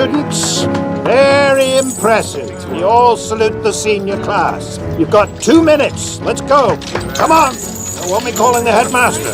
students. Very impressive. You all salute the senior class. You've got 2 minutes. Let's go. Come on. I won't be calling the headmaster.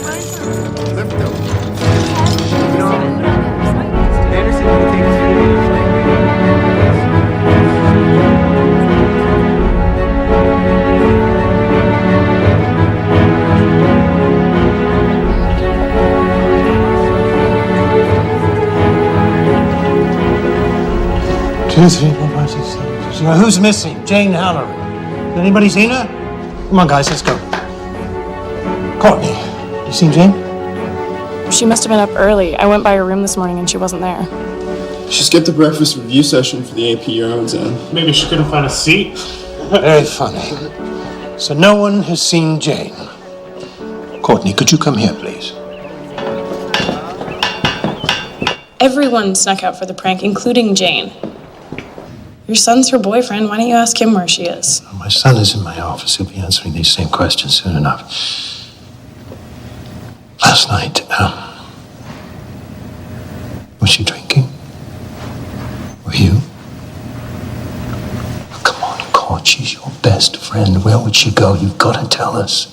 Two, three, 4, 5, 6, 7, 6. Who's missing? Jane Halloran. Anybody seen her? Come on, guys, let's go. Courtney, you seen Jane? She must have been up early. I went by her room this morning and she wasn't there. She skipped the breakfast review session for the AP Euro exam. Maybe she couldn't find a seat. Very funny. So no one has seen Jane. Courtney, could you come here, please? Everyone snuck out for the prank, including Jane. Your son's her boyfriend. Why don't you ask him where she is? My son is in my office. He'll be answering these same questions soon enough. Last night, was she drinking? Were you? Oh, come on, Court. She's your best friend. Where would she go? You've got to tell us.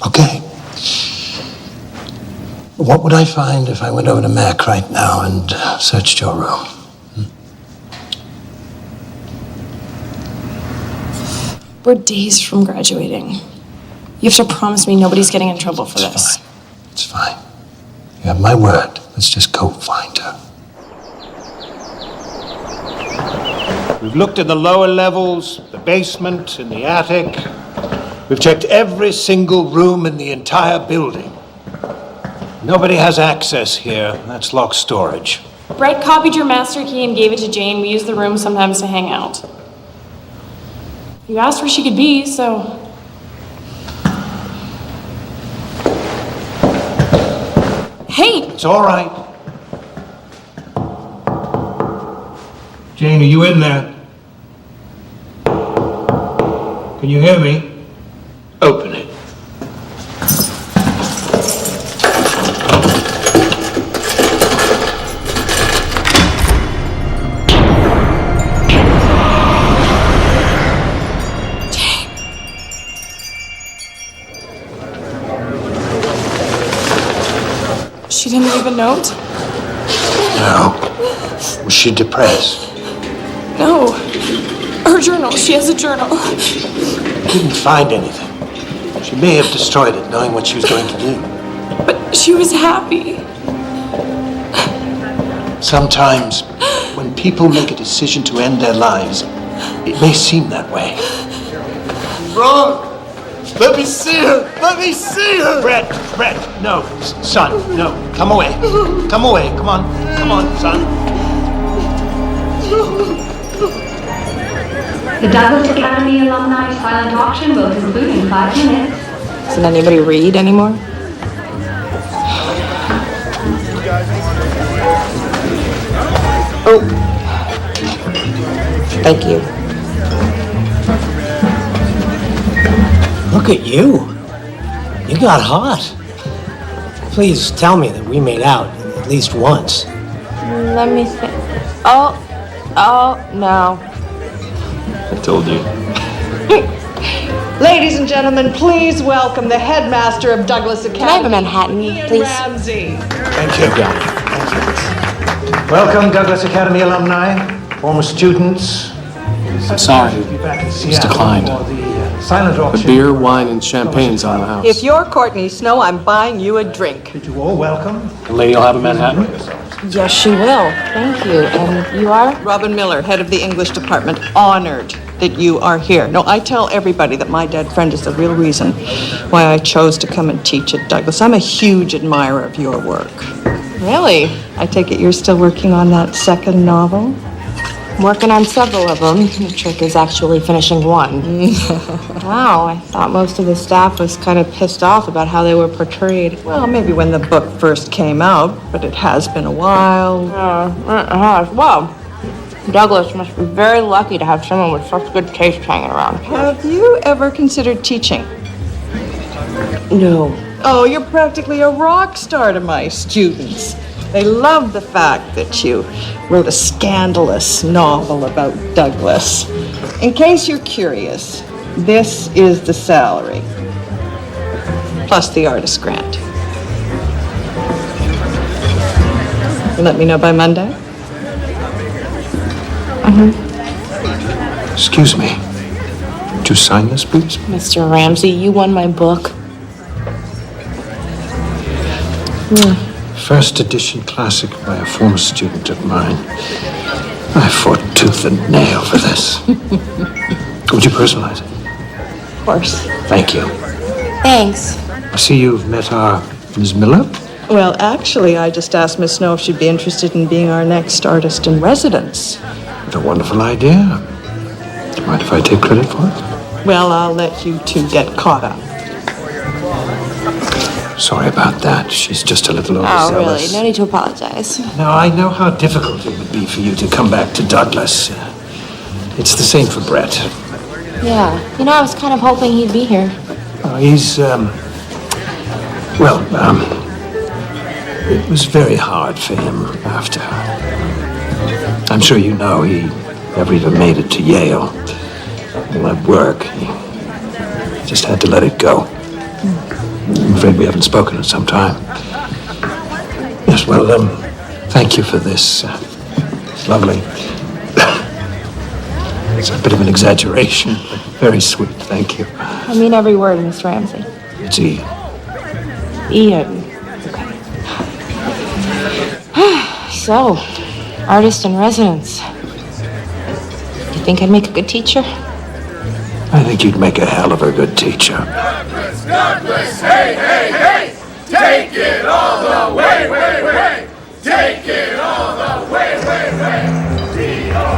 Okay. What would I find if I went over to Mac right now and searched your room? We're days from graduating. You have to promise me nobody's getting in trouble for this. Fine. It's fine. You have my word. Let's just go find her. We've looked in the lower levels, the basement, in the attic. We've checked every single room in the entire building. Nobody has access here. That's locked storage. Brett copied your master key and gave it to Jane. We use the room sometimes to hang out. You asked where she could be, so... Hey! It's all right. Jane, are you in there? Can you hear me? Open it. She didn't leave a note? No. Was she depressed? No. Her journal. She has a journal. I didn't find anything. She may have destroyed it, knowing what she was going to do. But she was happy. Sometimes, when people make a decision to end their lives, it may seem that way. Wrong! Let me see her! Let me see her! Brett, no. Son, no. Come away. Come away. Come on, son. The Douglas Academy Alumni Silent Auction will conclude in 5 minutes. Doesn't anybody read anymore? Oh. Thank you. Look at you. You got hot. Please tell me that we made out at least once. Let me think. Oh, no. I told you. Ladies and gentlemen, please welcome the headmaster of Douglas Academy. Can I have a Manhattan, Ian please? Ramsey. Thank you. Welcome, Douglas Academy alumni, former students. I'm sorry. It's declined. The beer, wine, and champagne's on the house. If you're Courtney Snow, I'm buying you a drink. Did you all welcome? The lady will have a Manhattan. Yes, she will. Thank you. And you are? Robin Miller, head of the English department, honored that you are here. No, I tell everybody that my dead friend is the real reason why I chose to come and teach at Douglas. I'm a huge admirer of your work. Really? I take it you're still working on that second novel? I'm working on several of them. The trick is actually finishing one. Wow, I thought most of the staff was kind of pissed off about how they were portrayed. Well, maybe when the book first came out, but it has been a while. Well, Douglas must be very lucky to have someone with such good taste hanging around. Have you ever considered teaching? No. Oh, you're practically a rock star to my students. They love the fact that you wrote a scandalous novel about Douglas. In case you're curious, this is the salary, plus the artist grant. You let me know by Monday? Excuse me. Would you sign this, please? Mr. Ramsey, you won my book. First edition classic by a former student of mine. I fought tooth and nail for this. Would you personalize it? Of course. Thank you. Thanks. I see you've met our Ms. Miller. Well, actually, I just asked Miss Snow if she'd be interested in being our next artist in residence. What a wonderful idea. Do you mind if I take credit for it? Well, I'll let you two get caught up. Sorry about that. She's just a little Oh, overzealous. really? No need to apologize. Now, I know how difficult it would be for you to come back to Douglas. It's the same for Brett. Yeah. You know, I was kind of hoping he'd be here. He's, it was very hard for him after. I'm sure you know he never even made it to Yale. All that work, he just had to let it go. I'm afraid we haven't spoken in some time. Yes, well, thank you for this. It's lovely. It's a bit of an exaggeration, but very sweet. Thank you. I mean every word, Mr. Ramsey. It's Ian. Ian. Okay. So, artist in residence. Do you think I'd make a good teacher? I think you'd make a hell of a good teacher. Douglas, hey, hey, hey! Take it all the way, way, way! Take it all the way, way, way!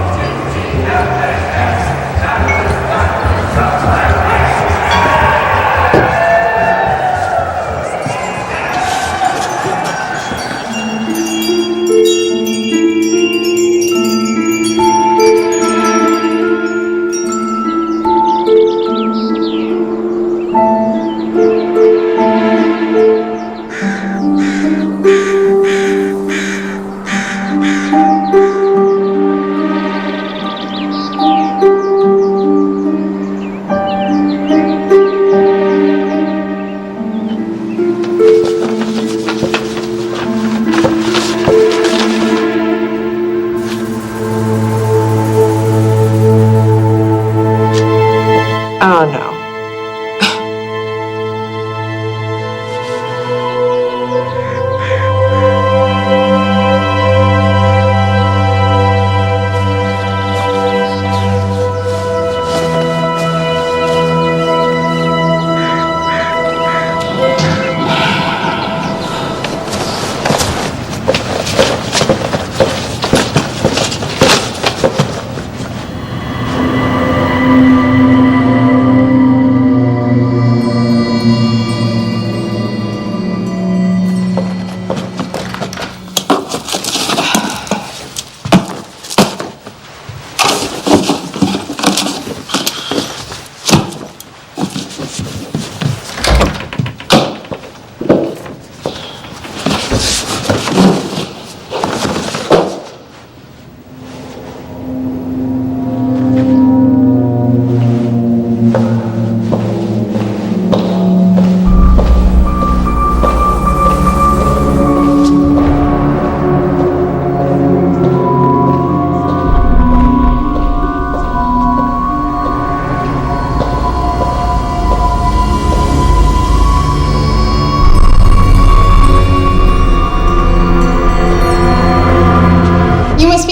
Oh, no.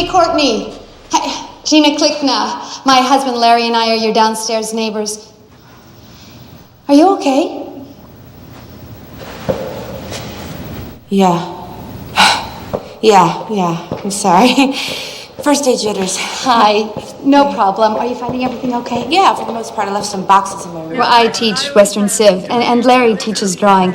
Courtney. Hi, Gina Klickna. My husband Larry and I are your downstairs neighbors. Are you okay? Yeah. Yeah. I'm sorry. First day jitters. Hi. No problem. Are you finding everything okay? Yeah, for the most part. I left some boxes in my room. Well, I teach Western Civ, and Larry teaches drawing.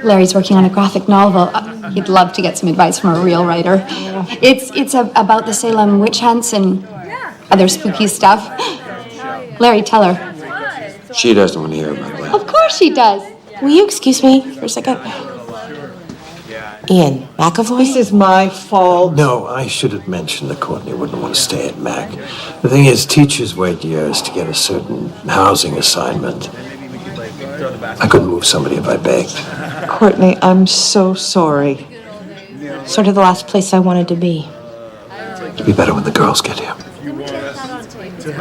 Larry's working on a graphic novel. He'd love to get some advice from a real writer. Yeah. It's about the Salem witch hunts and other spooky stuff. Larry, tell her. She doesn't want to hear about that. Of course she does. Will you excuse me for a second? Ian McAvoy? This is my fault. No, I should have mentioned that Courtney wouldn't want to stay at Mac. The thing is, teachers wait years to get a certain housing assignment. I couldn't move somebody if I begged. Courtney, I'm so sorry. Sort of the last place I wanted to be. It'd be better when the girls get here.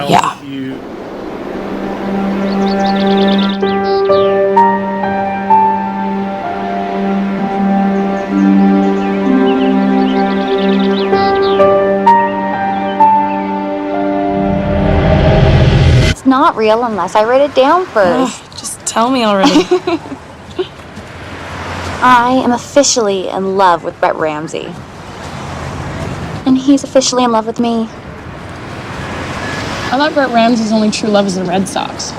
Yeah. It's not real unless I write it down first. Just tell me already. I am officially in love with Brett Ramsey. And he's officially in love with me. I thought Brett Ramsey's only true love is the Red Sox.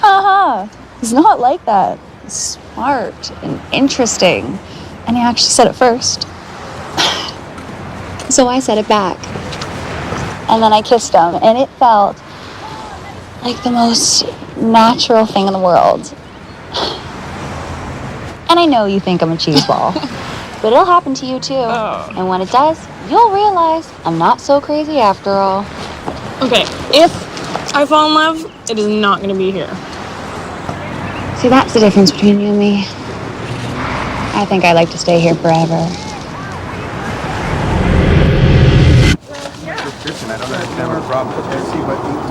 Haha, he's not like that. He's smart and interesting. And he actually said it first. So I said it back. And then I kissed him, and it felt like the most natural thing in the world. And I know you think I'm a cheeseball, but it'll happen to you too. Oh. And when it does, you'll realize I'm not so crazy after all. Okay, if I fall in love, it is not going to be here. See, that's the difference between you and me. I think I'd like to stay here forever.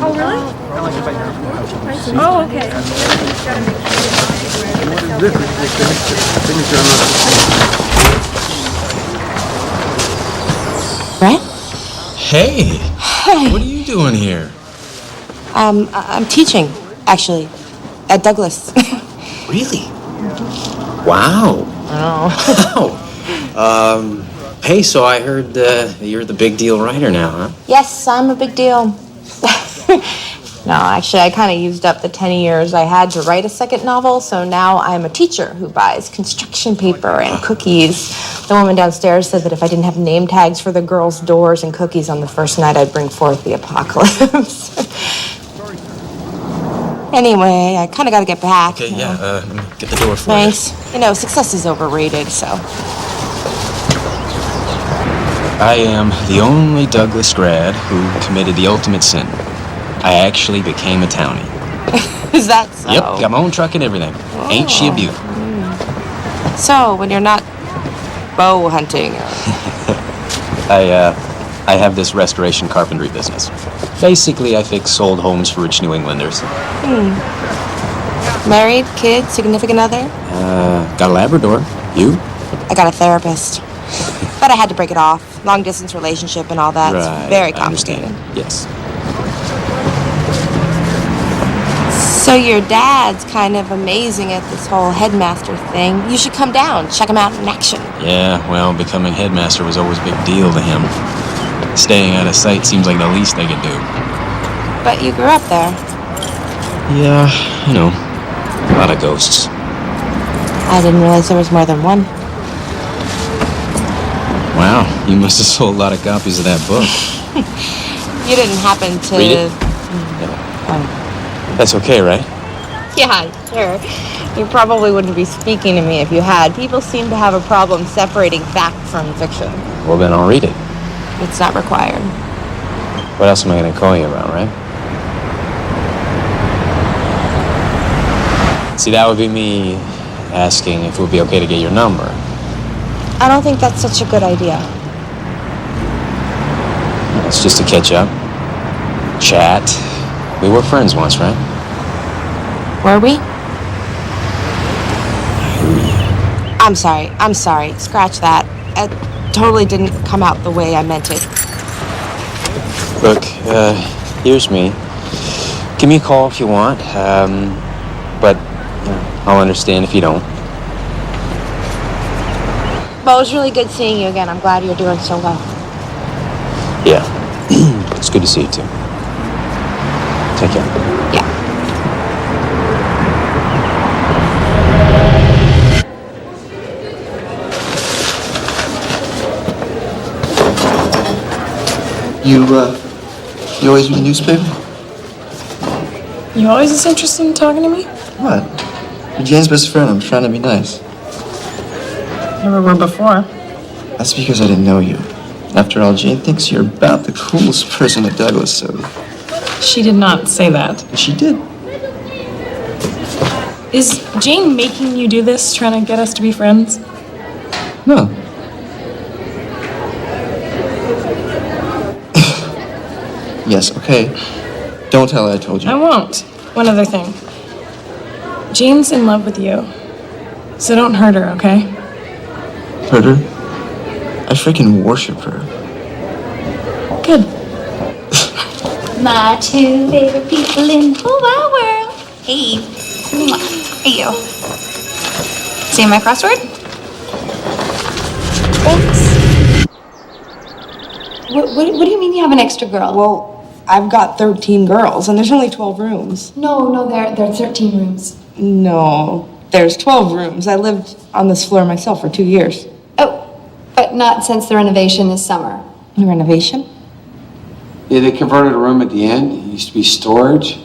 Oh, really? Oh, okay. Brett? Hey! What are you doing here? I'm teaching, actually, at Douglas. Really? Wow. Wow. Hey, so I heard you're the big deal writer now, huh? Yes, I'm a big deal. No, actually, I kind of used up the 10 years I had to write a second novel, so now I'm a teacher who buys construction paper and cookies. The woman downstairs said that if I didn't have name tags for the girls' doors and cookies on the first night, I'd bring forth the apocalypse. Anyway, I kind of got to get back. Okay, yeah, let me get the door for Thanks. You know, success is overrated, so. I am the only Douglas grad who committed the ultimate sin. I actually became a townie. Is that so? Yep, got my own truck and everything. Ain't she a beaut? So, when you're not bow hunting. I have this restoration carpentry business. Basically, I fix old homes for rich New Englanders. Married, kid, significant other? Got a Labrador. You? I got a therapist. But I had to break it off. Long distance relationship and all that. Right, It's very I complicated. understand. Yes. So your dad's kind of amazing at this whole headmaster thing. You should come down, check him out in action. Yeah, well, becoming headmaster was always a big deal to him. Staying out of sight seems like the least I could do. But you grew up there. Yeah, you know, a lot of ghosts. I didn't realize there was more than one. Wow, you must have sold a lot of copies of that book. You didn't happen to... Read it? That's okay, right? Yeah, sure. You probably wouldn't be speaking to me if you had. People seem to have a problem separating fact from fiction. Well, then I'll read it. It's not required. What else am I going to call you about, right? See, that would be me asking if it would be okay to get your number. I don't think that's such a good idea. It's just to catch up, chat. We were friends once, right? Were we? I'm sorry. Scratch that. It totally didn't come out the way I meant it. Look, here's me. Give me a call if you want, but I'll understand if you don't. Well, it was really good seeing you again. I'm glad you're doing so well. Yeah, it's good to see you too. Take care. Yeah. You always read the newspaper? You always this interested in talking to me? What? You're Jane's best friend. I'm trying to be nice. Never were before. That's because I didn't know you. After all, Jane thinks you're about the coolest person at Douglas, so... She did not say that. She did. Is Jane making you do this, trying to get us to be friends? No. Yes, okay. Don't tell her I told you. I won't. One other thing. Jane's in love with you. So don't hurt her, okay? Hurt her? I freaking worship her. Good. My two favorite people in the whole wide world. Hey. Hey, you. See my crossword? Thanks. What do you mean you have an extra girl? Well, I've got 13 girls, and there's only 12 rooms. No, there are 13 rooms. No, there's 12 rooms. I lived on this floor myself for 2 years. Oh, but not since the renovation this summer. The renovation? Yeah, they converted a room at the end. It used to be storage.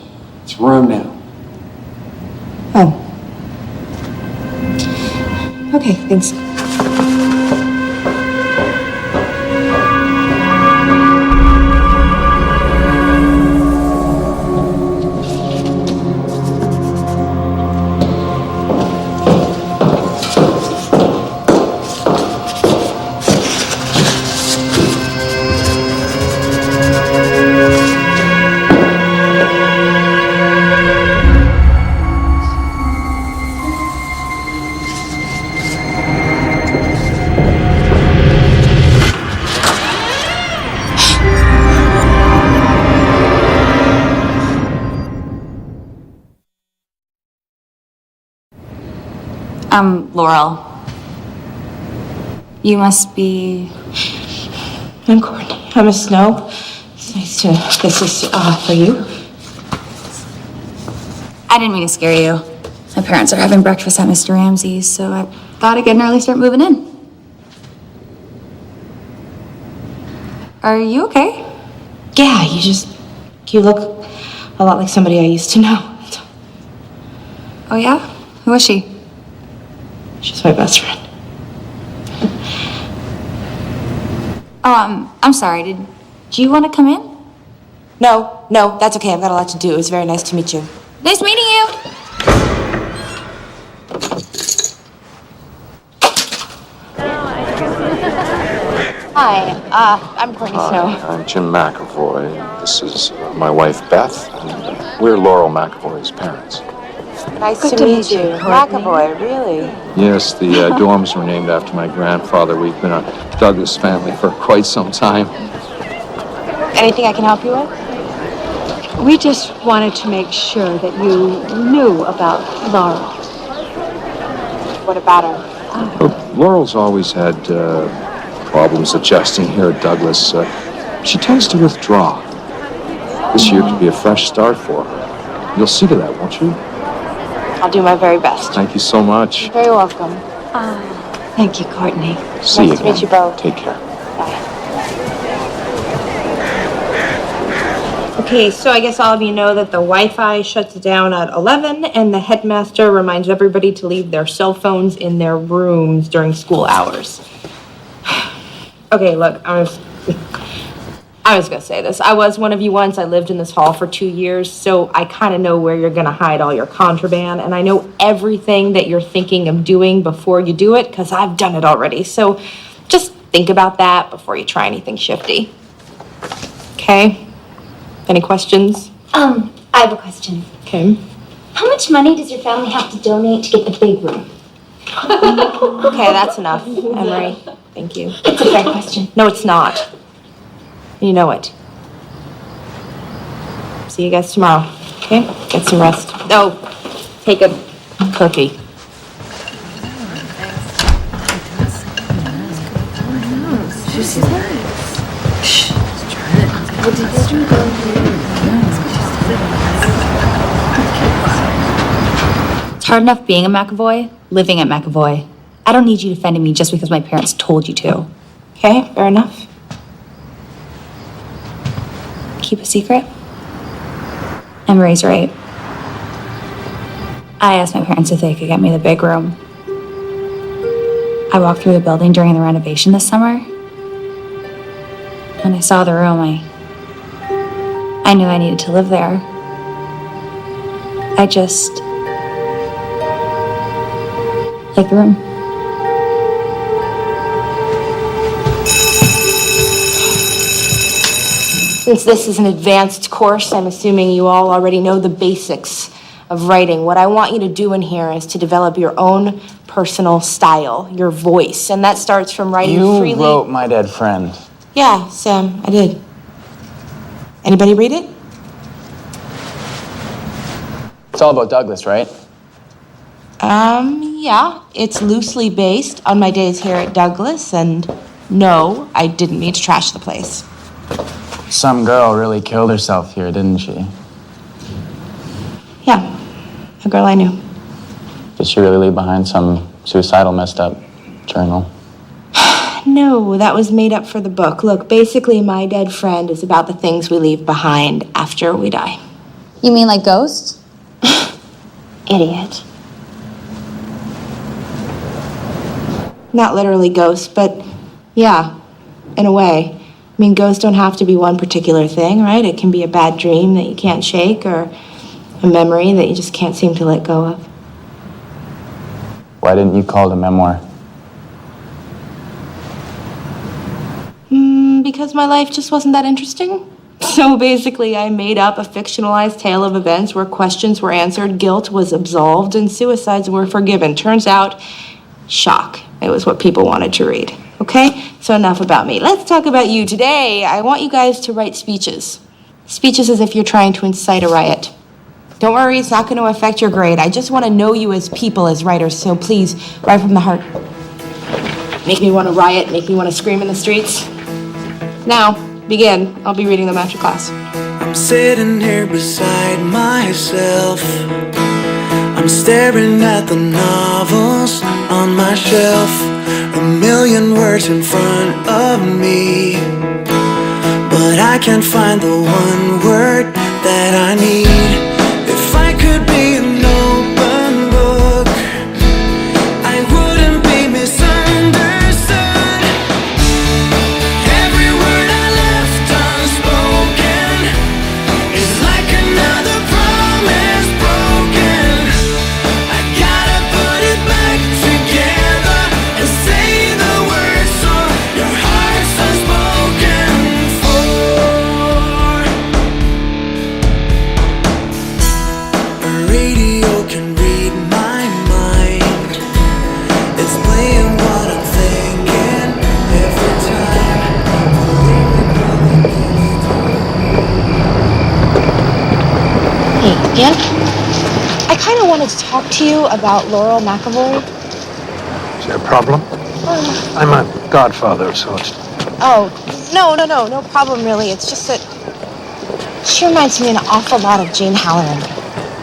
It's a room now. Oh. Okay, thanks. Laurel. You must be... I'm Courtney. I'm a Snow. It's nice to... This is, for you. I didn't mean to scare you. My parents are having breakfast at Mr. Ramsey's, so I thought I'd get an early start moving in. Are you okay? Yeah, you look a lot like somebody I used to know. Oh, yeah? Who is she? She's my best friend. I'm sorry, do you want to come in? No, that's okay. I've got a lot to do. It was very nice to meet you. Nice meeting you! Hi, I'm Courtney Snow. I'm Jim McAvoy. This is my wife, Beth. And we're Laurel McAvoy's parents. Nice to meet you. McAvoy, really? Yes, the dorms were named after my grandfather. We've been a Douglas family for quite some time. Anything I can help you with? We just wanted to make sure that you knew about Laurel. What about her? Laurel's always had problems adjusting here at Douglas. She tends to withdraw. This year could be a fresh start for her. You'll see to that, won't you? I'll do my very best. Thank you so much. You're very welcome. Thank you, Courtney. See you Nice to meet you both. Take care. Bye. Okay, so I guess all of you know that the Wi-Fi shuts down at 11, and the headmaster reminds everybody to leave their cell phones in their rooms during school hours. Okay, look, I was gonna say this. I was one of you once. I lived in this hall for 2 years, so I kind of know where you're gonna hide all your contraband, and I know everything that you're thinking of doing before you do it, because I've done it already. So just think about that before you try anything shifty. Okay? Any questions? I have a question. Okay. How much money does your family have to donate to get the big room? Okay, that's enough, Emery. Thank you. It's a fair question. No, it's not. You know it. See you guys tomorrow, okay? Get some rest. Oh, take a cookie. It's hard enough being a McAvoy, living at McAvoy. I don't need you defending me just because my parents told you to. Okay, fair enough. Keep a secret? Emery's right. I asked my parents if they could get me the big room. I walked through the building during the renovation this summer. When I saw the room, I knew I needed to live there. I just like the room. Since this is an advanced course, I'm assuming you all already know the basics of writing. What I want you to do in here is to develop your own personal style, your voice, and that starts from writing freely. You wrote My Dead Friend. Yeah, Sam, I did. Anybody read it? It's all about Douglas, right? Yeah. It's loosely based on my days here at Douglas, and no, I didn't mean to trash the place. Some girl really killed herself here, didn't she? Yeah, a girl I knew. Did she really leave behind some suicidal, messed up journal? No, that was made up for the book. Look, basically, My Dead Friend is about the things we leave behind after we die. You mean like ghosts? Idiot. Not literally ghosts, but yeah, in a way. I mean, ghosts don't have to be one particular thing, right? It can be a bad dream that you can't shake or a memory that you just can't seem to let go of. Why didn't you call it a memoir? Because my life just wasn't that interesting. So basically, I made up a fictionalized tale of events where questions were answered, guilt was absolved, and suicides were forgiven. Turns out, shock. It was what people wanted to read. Okay? So enough about me. Let's talk about you. Today, I want you guys to write speeches. Speeches as if you're trying to incite a riot. Don't worry, it's not going to affect your grade. I just want to know you as people, as writers, so please, write from the heart. Make me want to riot, make me want to scream in the streets. Now, begin. I'll be reading them after class. I'm sitting here beside myself. I'm staring at the novels on my shelf. A million words in front of me, but I can't find the one word that I need. If I could be an open book, I wouldn't be misunderstood. Every word I left unspoken is like another promise broken. I gotta put it back together and say the words so your heart's unspoken for. A radio can read my mind. It's playing what I'm thinking every time. Hey, Dan? I kind of wanted to talk to you about Laurel McAvoy. Is there a problem? I'm a godfather of sorts. Oh, no problem really. It's just that she reminds me an awful lot of Jane Halloran.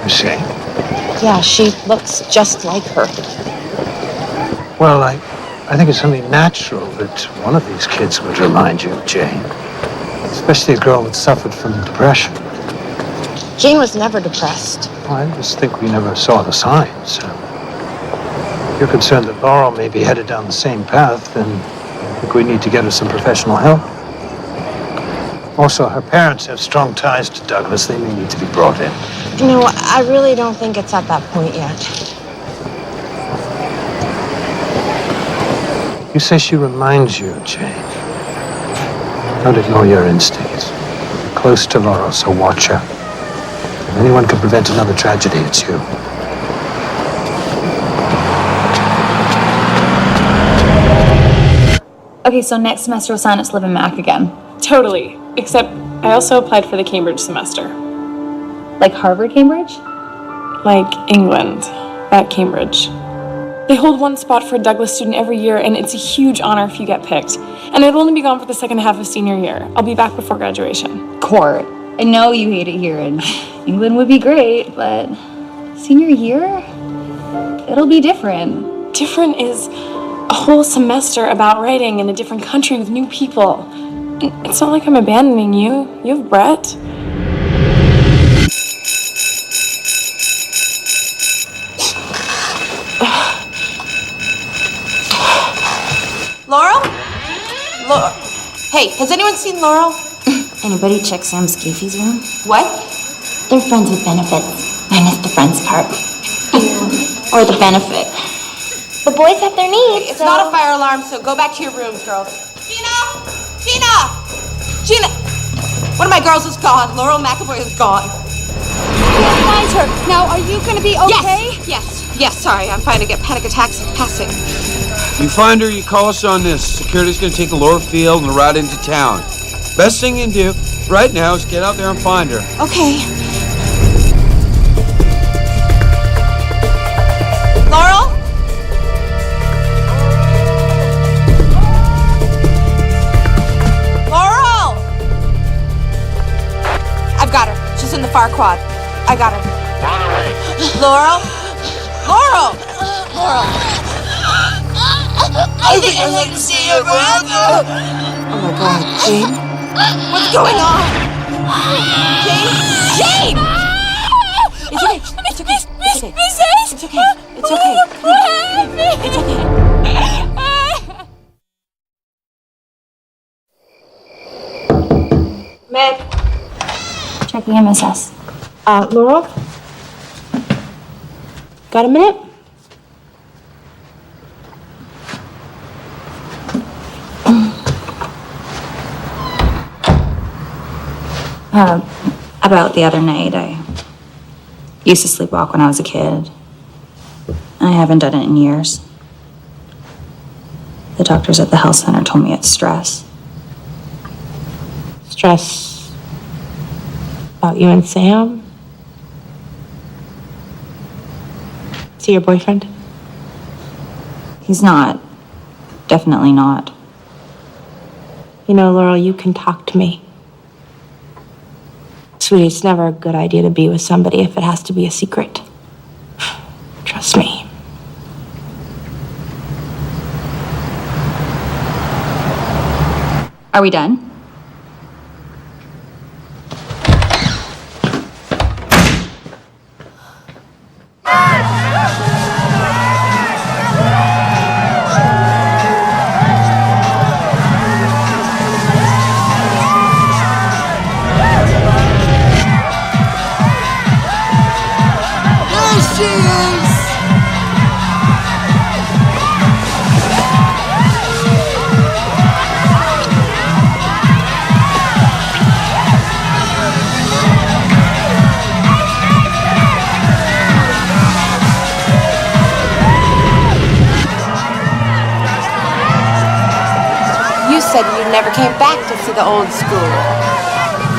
I see. Yeah, she looks just like her. Well, I think it's only natural that one of these kids would remind you of Jane. Especially a girl that suffered from depression. Jane was never depressed. Well, I just think we never saw the signs. If you're concerned that Laurel may be headed down the same path, then I think we need to get her some professional help. Also, her parents have strong ties to Douglas. They may need to be brought in. No, I really don't think it's at that point yet. You say she reminds you of Jane. Don't ignore your instincts. You're close to Laurel, so watch her. If anyone can prevent another tragedy, it's you. Okay, so next semester we'll sign up to live in Mac again. Totally. Except I also applied for the Cambridge semester. Like Harvard, Cambridge? Like England, at Cambridge. They hold one spot for a Douglas student every year, and it's a huge honor if you get picked. And I'd only be gone for the second half of senior year. I'll be back before graduation. Court. I know you hate it here, and England would be great, but senior year? It'll be different. Different is a whole semester about writing in a different country with new people. And it's not like I'm abandoning you. You have Brett. Hey, has anyone seen Laurel? Anybody check Sam Skeefy's room? What? They're friends with benefits. Minus the friends part. Or the benefit. The boys have their needs. It's not a fire alarm, so go back to your rooms, girls. Gina! One of my girls is gone. Laurel McAvoy is gone. Find her. Now, are you going to be okay? Yes, sorry. I'm fine to get panic attacks in passing. You find her, you call us on this. Security's gonna take the lower field and route into town. Best thing you can do right now is get out there and find her. Okay. Laurel? Laurel! I've got her. She's in the far quad. I got her. Laurel? Laurel! I think I'd like to see your brother. Oh my God, Jane? What's going on? Jane? Jane! It's okay. It's okay. It's okay. It's okay. It's okay. It's okay. Meg. Checking MSS. Laurel? Got a minute? About the other night, I used to sleepwalk when I was a kid. I haven't done it in years. The doctors at the health center told me it's stress. Stress about you and Sam? See your boyfriend? He's not. Definitely not. You know, Laurel, you can talk to me. Sweetie, it's never a good idea to be with somebody if it has to be a secret. Trust me. Are we done? You said you never came back to see the old school.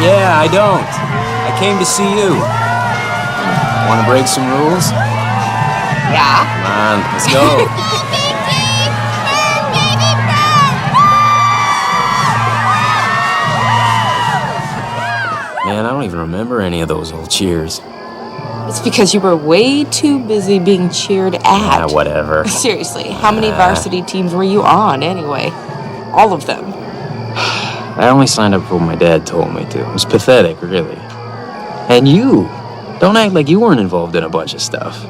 Yeah, I don't. I came to see you. Want to break some rules? Yeah? Come on, let's go. Man, I don't even remember any of those old cheers. It's because you were way too busy being cheered at. Whatever. Seriously, how many varsity teams were you on anyway? All of them. I only signed up for what my dad told me to. It was pathetic, really. And you. Don't act like you weren't involved in a bunch of stuff.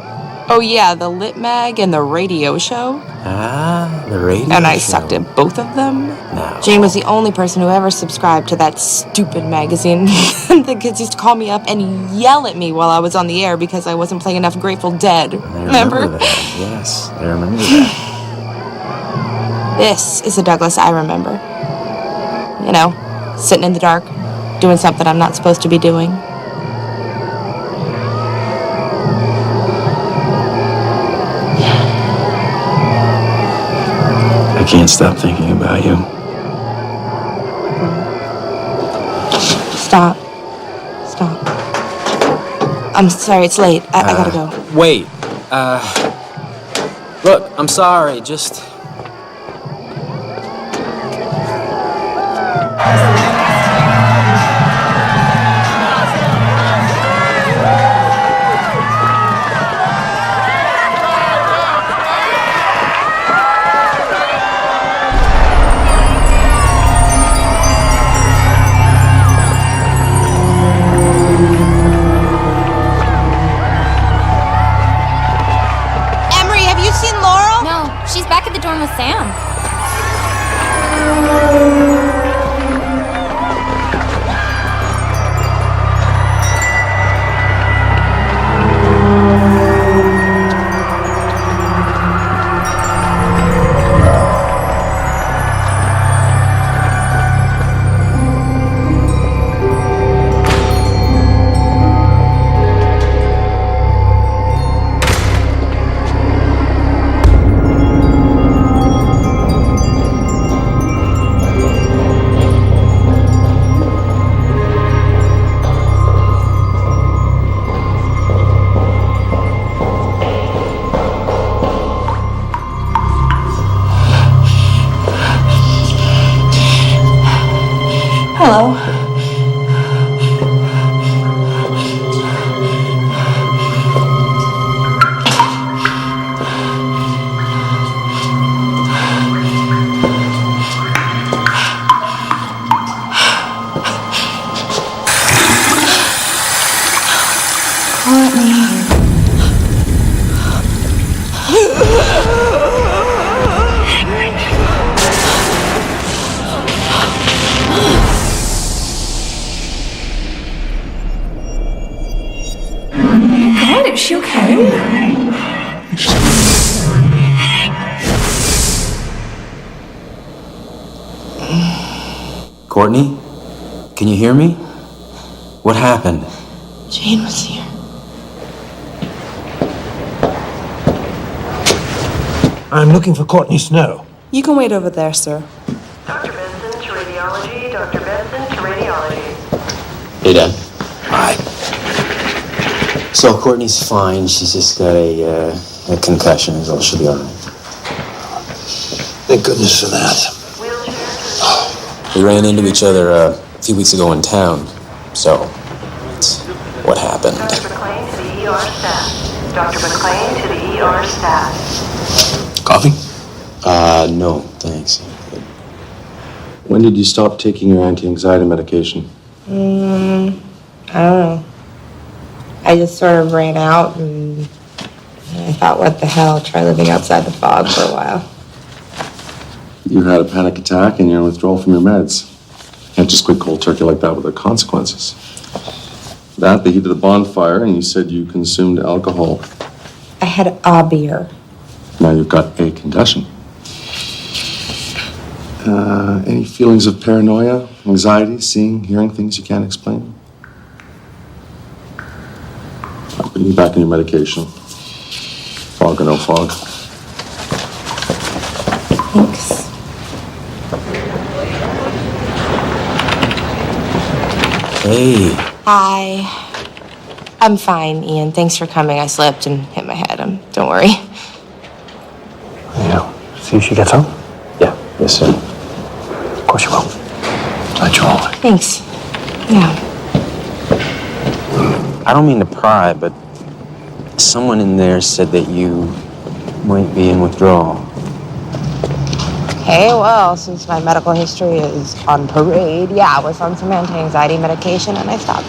Oh yeah, the Lit Mag and the radio show. Ah, the radio And I show. sucked at both of them. No. Jane was the only person who ever subscribed to that stupid magazine. The kids used to call me up and yell at me while I was on the air because I wasn't playing enough Grateful Dead. I remember that. Yes, I remember that. This is the Douglas I remember. You know, sitting in the dark, doing something I'm not supposed to be doing. I can't stop thinking about you. Stop. I'm sorry, it's late. I gotta go. Wait. Look, I'm sorry, just... Hello. God, is she okay? Courtney? Can you hear me? What happened? Jane was here. I'm looking for Courtney Snow. You can wait over there, sir. Dr. Benson to radiology. Dr. Benson to radiology. Hey, Dad. Hi. So Courtney's fine. She's just got a concussion. So she'll be all right. Thank goodness for that. We ran into each other a few weeks ago in town. So that's what happened. Dr. McLean to the ER staff. Dr. McLean to the ER staff. Coffee? No, thanks. When did you stop taking your anti-anxiety medication? I don't know. I just sort of ran out and I thought, what the hell, try living outside the fog for a while. You had a panic attack and you're in withdrawal from your meds. You can't just quit cold turkey like that without consequences. That, the heat of the bonfire, and you said you consumed alcohol. I had a beer. Now you've got a concussion. Any feelings of paranoia, anxiety, seeing, hearing things you can't explain? I'm putting you back on your medication. Fog or no fog. Thanks. Hey. Hi. I'm fine, Ian. Thanks for coming. I slipped and hit my head. Don't worry. Yeah. See if she gets home? Yeah. Yes, sir. Of course you will. Glad you're all right. Thanks. Yeah. I don't mean to pry, but someone in there said that you might be in withdrawal. Okay, well, since my medical history is on parade, yeah, I was on some anti-anxiety medication and I stopped.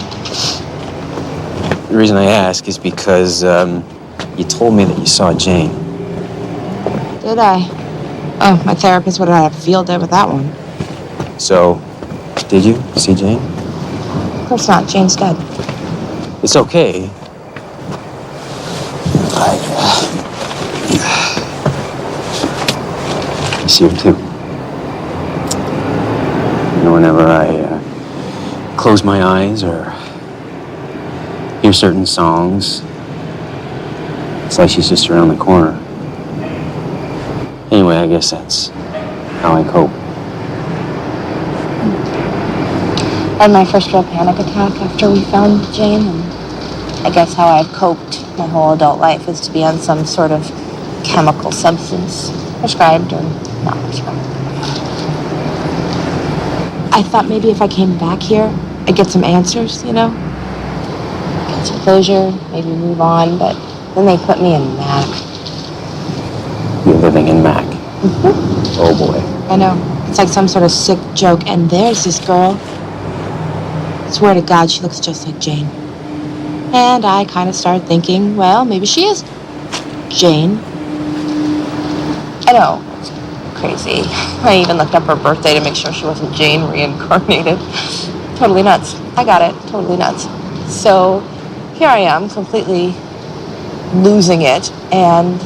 The reason I ask is because you told me that you saw Jane. Did I? Oh, my therapist would have had a field day with that one. So, did you see Jane? Of course not. Jane's dead. It's okay. I see her too. You know, whenever I close my eyes or hear certain songs, it's like she's just around the corner. Anyway, I guess that's how I cope. I had my first real panic attack after we found Jane, and I guess how I've coped my whole adult life is to be on some sort of chemical substance, prescribed or not prescribed. I thought maybe if I came back here, I'd get some answers, you know? Get some closure, maybe move on, but then they put me in MAC. You're living in Mac. Mm-hmm. Oh boy. I know. It's like some sort of sick joke, and there's this girl. Swear to God, she looks just like Jane. And I kind of started thinking, well, maybe she is Jane. I know, it's crazy. I even looked up her birthday to make sure she wasn't Jane reincarnated. Totally nuts. I got it. Totally nuts. So here I am, completely losing it, and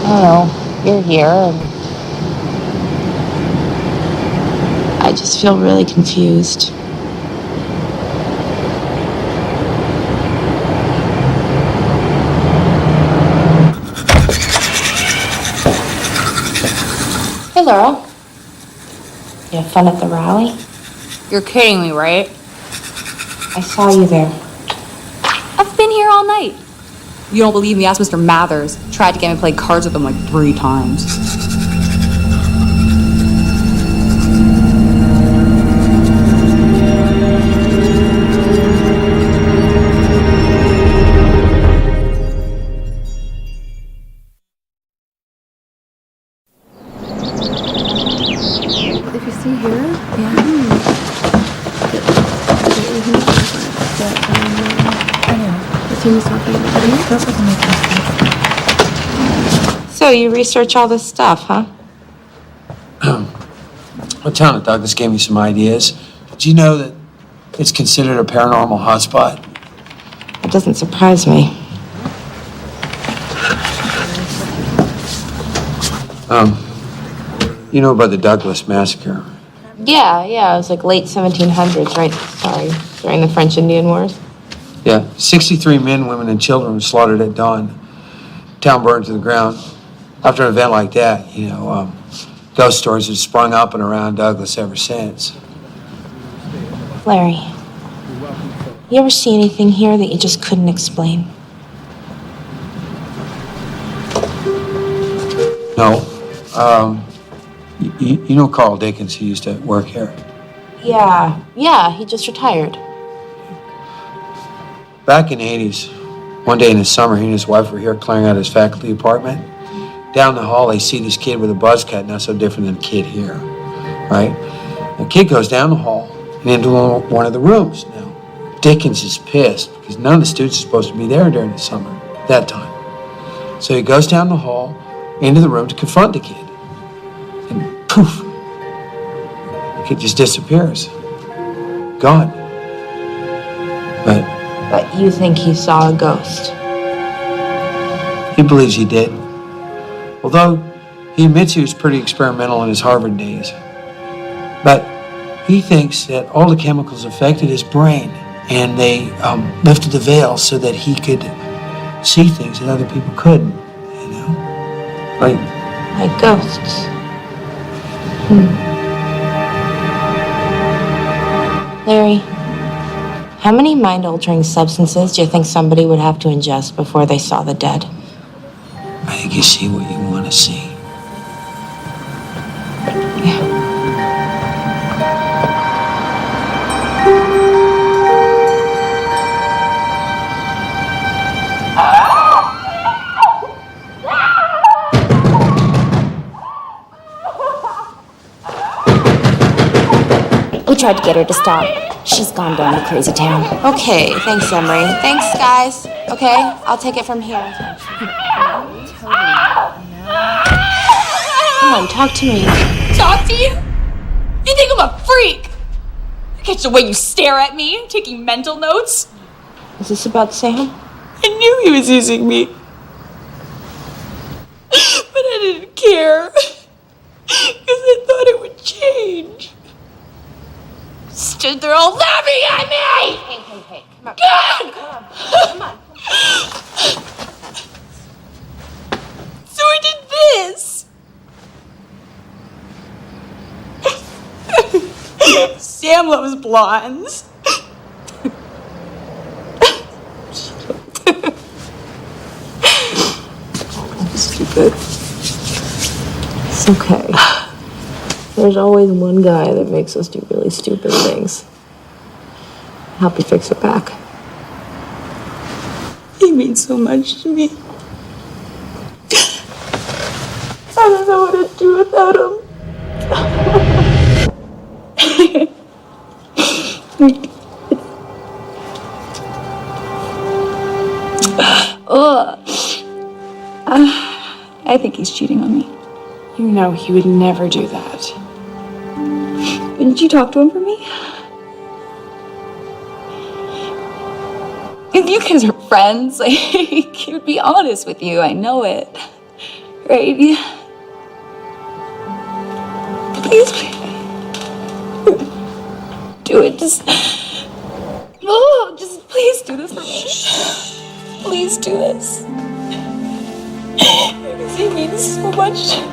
I don't know, you're here, and I just feel really confused. Hey, Laurel. You have fun at the rally? You're kidding me, right? I saw you there. I've been here all night. You don't believe me? Ask Mr. Mathers. Tried to get me to play cards with him like 3 times. if you see here, yeah. I know. The team is talking about it. That doesn't make any sense. So you research all this stuff, huh? The town of Douglas gave me some ideas. Did you know that it's considered a paranormal hotspot? It doesn't surprise me. You know about the Douglas massacre? Yeah, it was like late 1700s, right? Sorry, during the French Indian Wars. Yeah, 63 men, women, and children were slaughtered at dawn. Town burned to the ground. After an event like that, ghost stories have sprung up and around Douglas ever since. Larry, you ever see anything here that you just couldn't explain? No. You know Carl Dickens, who used to work here? Yeah, he just retired. Back in the 80s, one day in the summer, he and his wife were here clearing out his faculty apartment. Down the hall, they see this kid with a buzz cut, not so different than the kid here, right? The kid goes down the hall and into one of the rooms. Now, Dickens is pissed because none of the students are supposed to be there during the summer, that time. So he goes down the hall into the room to confront the kid. And poof, the kid just disappears. Gone. But you think he saw a ghost? he believes he did. Although he admits he was pretty experimental in his Harvard days. But he thinks that all the chemicals affected his brain, and they lifted the veil so that he could see things that other people couldn't, Like ghosts. Larry, how many mind-altering substances do you think somebody would have to ingest before they saw the dead? I think you see what you want to see. We tried to get her to stop. She's gone down to crazy town. Okay, thanks, Emery. Thanks, guys. Okay, I'll take it from here. Come on, talk to me. Talk to you? You think I'm a freak? I catch the way you stare at me, taking mental notes. Is this about Sam? I knew he was using me. But I didn't care. Because I thought it would change. Stood there all laughing at me! Hey, come on. God! Come on. So I did this. Sam loves blondes. Stupid. It's okay. There's always one guy that makes us do really stupid things. Help you fix it back. He means so much to me. I don't know what to do without him. I think he's cheating on me. You know he would never do that. Didn't you talk to him for me? If you guys are friends, like, he would be honest with you. I know it. Right? Please. Do it. Just please do this for me. Please do this. Because he means so much to me.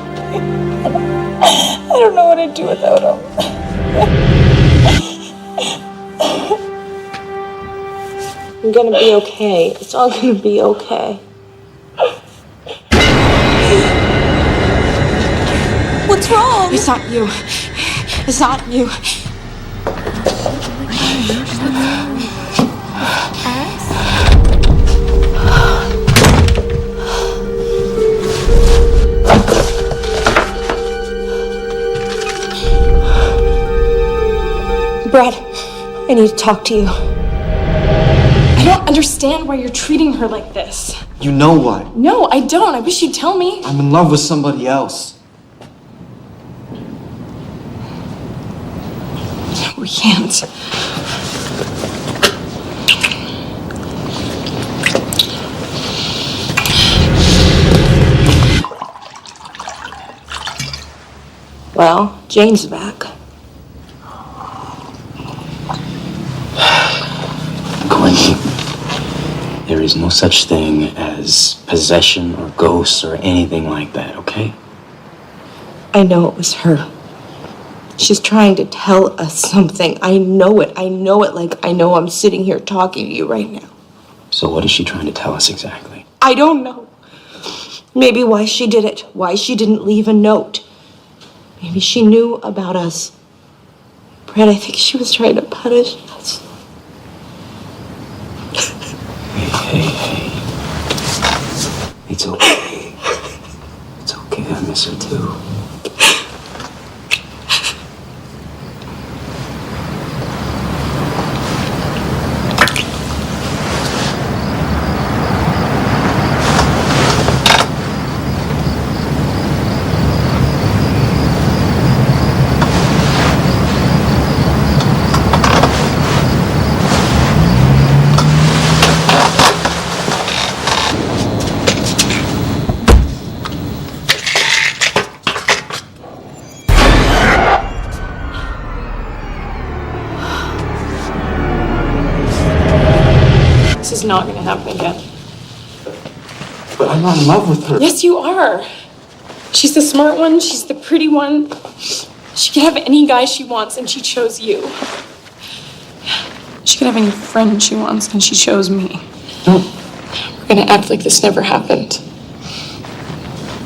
I don't know what I'd do without him. You're gonna be okay. It's all gonna be okay. What's wrong? It's not you. It's not you. Brad, I need to talk to you. I don't understand why you're treating her like this. You know what? No, I don't. I wish you'd tell me. I'm in love with somebody else. We can't. Well, Jane's back. Quentin, there is no such thing as possession or ghosts or anything like that, okay? I know it was her. She's trying to tell us something. I know it. I know it like I know I'm sitting here talking to you right now. So what is she trying to tell us exactly? I don't know. Maybe why she did it. Why she didn't leave a note. Maybe she knew about us. Brad, I think she was trying to punish us. Hey. It's okay. It's okay. I miss her too. This is not gonna happen again. But I'm not in love with her. Yes, you are. She's the smart one. She's the pretty one. She could have any guy she wants, and she chose you. She could have any friend she wants, and she chose me. Don't. We're gonna act like this never happened.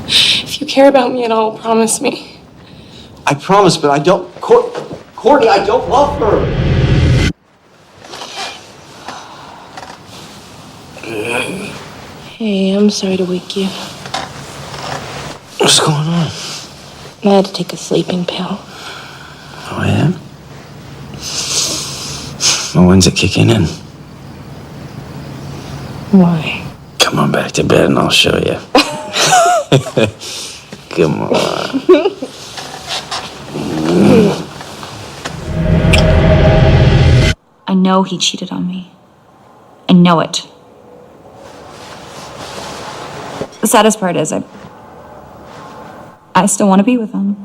If you care about me at all, promise me. I promise, but I don't. Courtney, I don't love her. Hey, I'm sorry to wake you. What's going on? I had to take a sleeping pill. Oh, I am? Well, when's it kicking in? Why? Come on back to bed and I'll show you. Come on. I know he cheated on me. I know it. The saddest part is I still want to be with him.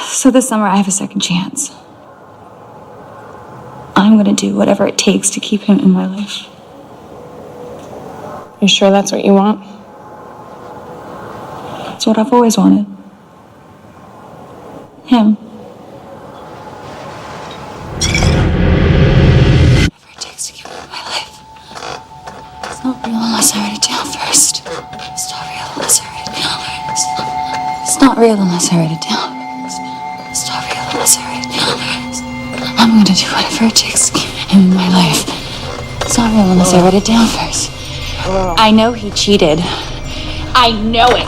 So this summer I have a second chance. I'm gonna do whatever it takes to keep him in my life. You sure that's what you want? It's what I've always wanted. Him. Whatever it takes to keep him in my life. It's not real unless I write it down first. It's not real unless I write it down. It's not real unless I write it down. It's not real unless I write it down. I'm gonna do whatever it takes to keep him in my life. It's not real unless I write it down first. I know he cheated. I know it.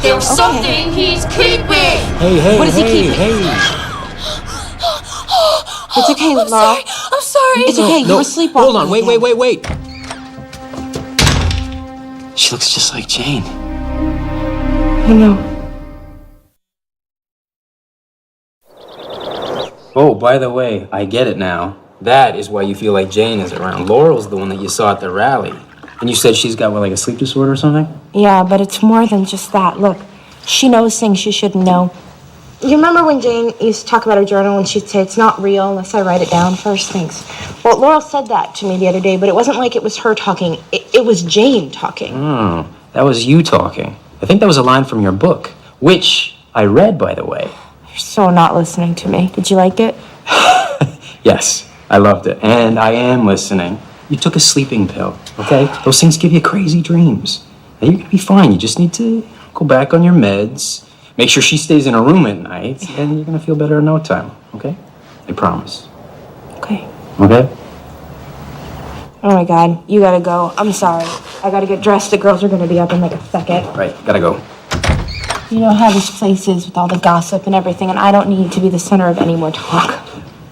There's something he's keeping. Hey, What is he keeping? It's okay, Laura. I'm sorry. It's okay. You were sleepwalking. Hold on. Wait. She looks just like Jane. I know. Oh, by the way, I get it now. That is why you feel like Jane is around. Laurel's the one that you saw at the rally. And you said she's got, what, like a sleep disorder or something? Yeah, but it's more than just that. Look, she knows things she shouldn't know. You remember when Jane used to talk about her journal and she'd say, it's not real unless I write it down first? Thanks. Well, Laurel said that to me the other day, but it wasn't like it was her talking. It was Jane talking. Oh, that was you talking. I think that was a line from your book, which I read, by the way. You're so not listening to me. Did you like it? Yes, I loved it. And I am listening. You took a sleeping pill, okay? Those things give you crazy dreams. Now, you're gonna be fine. You just need to go back on your meds, make sure she stays in her room at night, and you're gonna feel better in no time, okay? I promise. Okay. Okay? Oh my God, you gotta go. I'm sorry. I gotta get dressed. The girls are gonna be up in like a second. Right, gotta go. You know how this place is with all the gossip and everything, and I don't need to be the center of any more talk.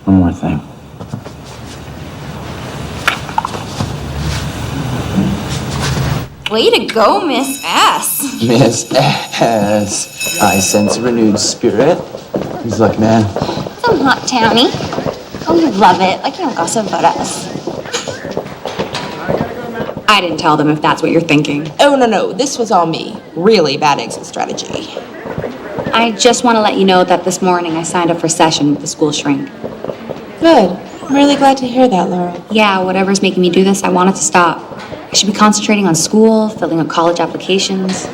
One more thing. Way to go, Miss S. Miss S. I sense a renewed spirit. He's like, man. Some hot Tammy. Oh, you love it. Like you don't gossip about us. I didn't tell them if that's what you're thinking. Oh, no. This was all me. Really bad exit strategy. I just want to let you know that this morning I signed up for session with the school shrink. Good. I'm really glad to hear that, Laurel. Yeah, whatever's making me do this, I want it to stop. I should be concentrating on school, filling out college applications.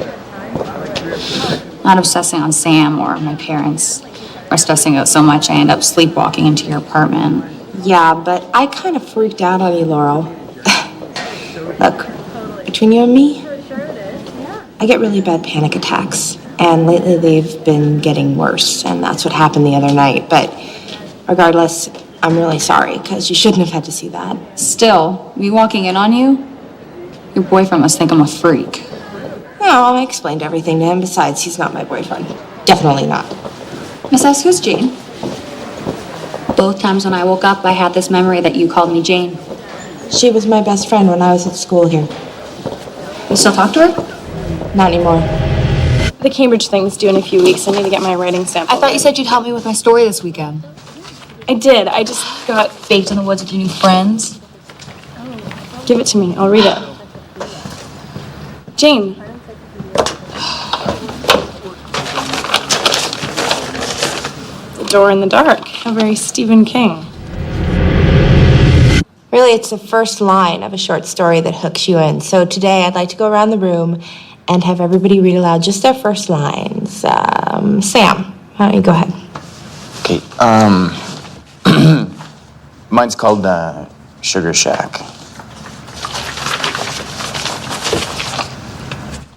Not obsessing on Sam or my parents. Or stressing out so much I end up sleepwalking into your apartment. Yeah, but I kind of freaked out on you, Laurel. Look, between you and me, I get really bad panic attacks. And lately they've been getting worse, and that's what happened the other night. But regardless, I'm really sorry, because you shouldn't have had to see that. Still, me walking in on you? Your boyfriend must think I'm a freak. No, I explained everything to him. Besides, he's not my boyfriend. Definitely not. Miss S, who's Jane? Both times when I woke up, I had this memory that you called me Jane. She was my best friend when I was at school here. You still talk to her? Not anymore. The Cambridge thing's due in a few weeks. I need to get my writing sample. I thought you said you'd help me with my story this weekend. I did. I just got... Baked in the woods with your new friends? Give it to me. I'll read it. Jane. The Door in the Dark. A very Stephen King. Really, it's the first line of a short story that hooks you in. So today, I'd like to go around the room and have everybody read aloud just their first lines. Sam, why don't you go ahead? Okay, mine's called Sugar Shack.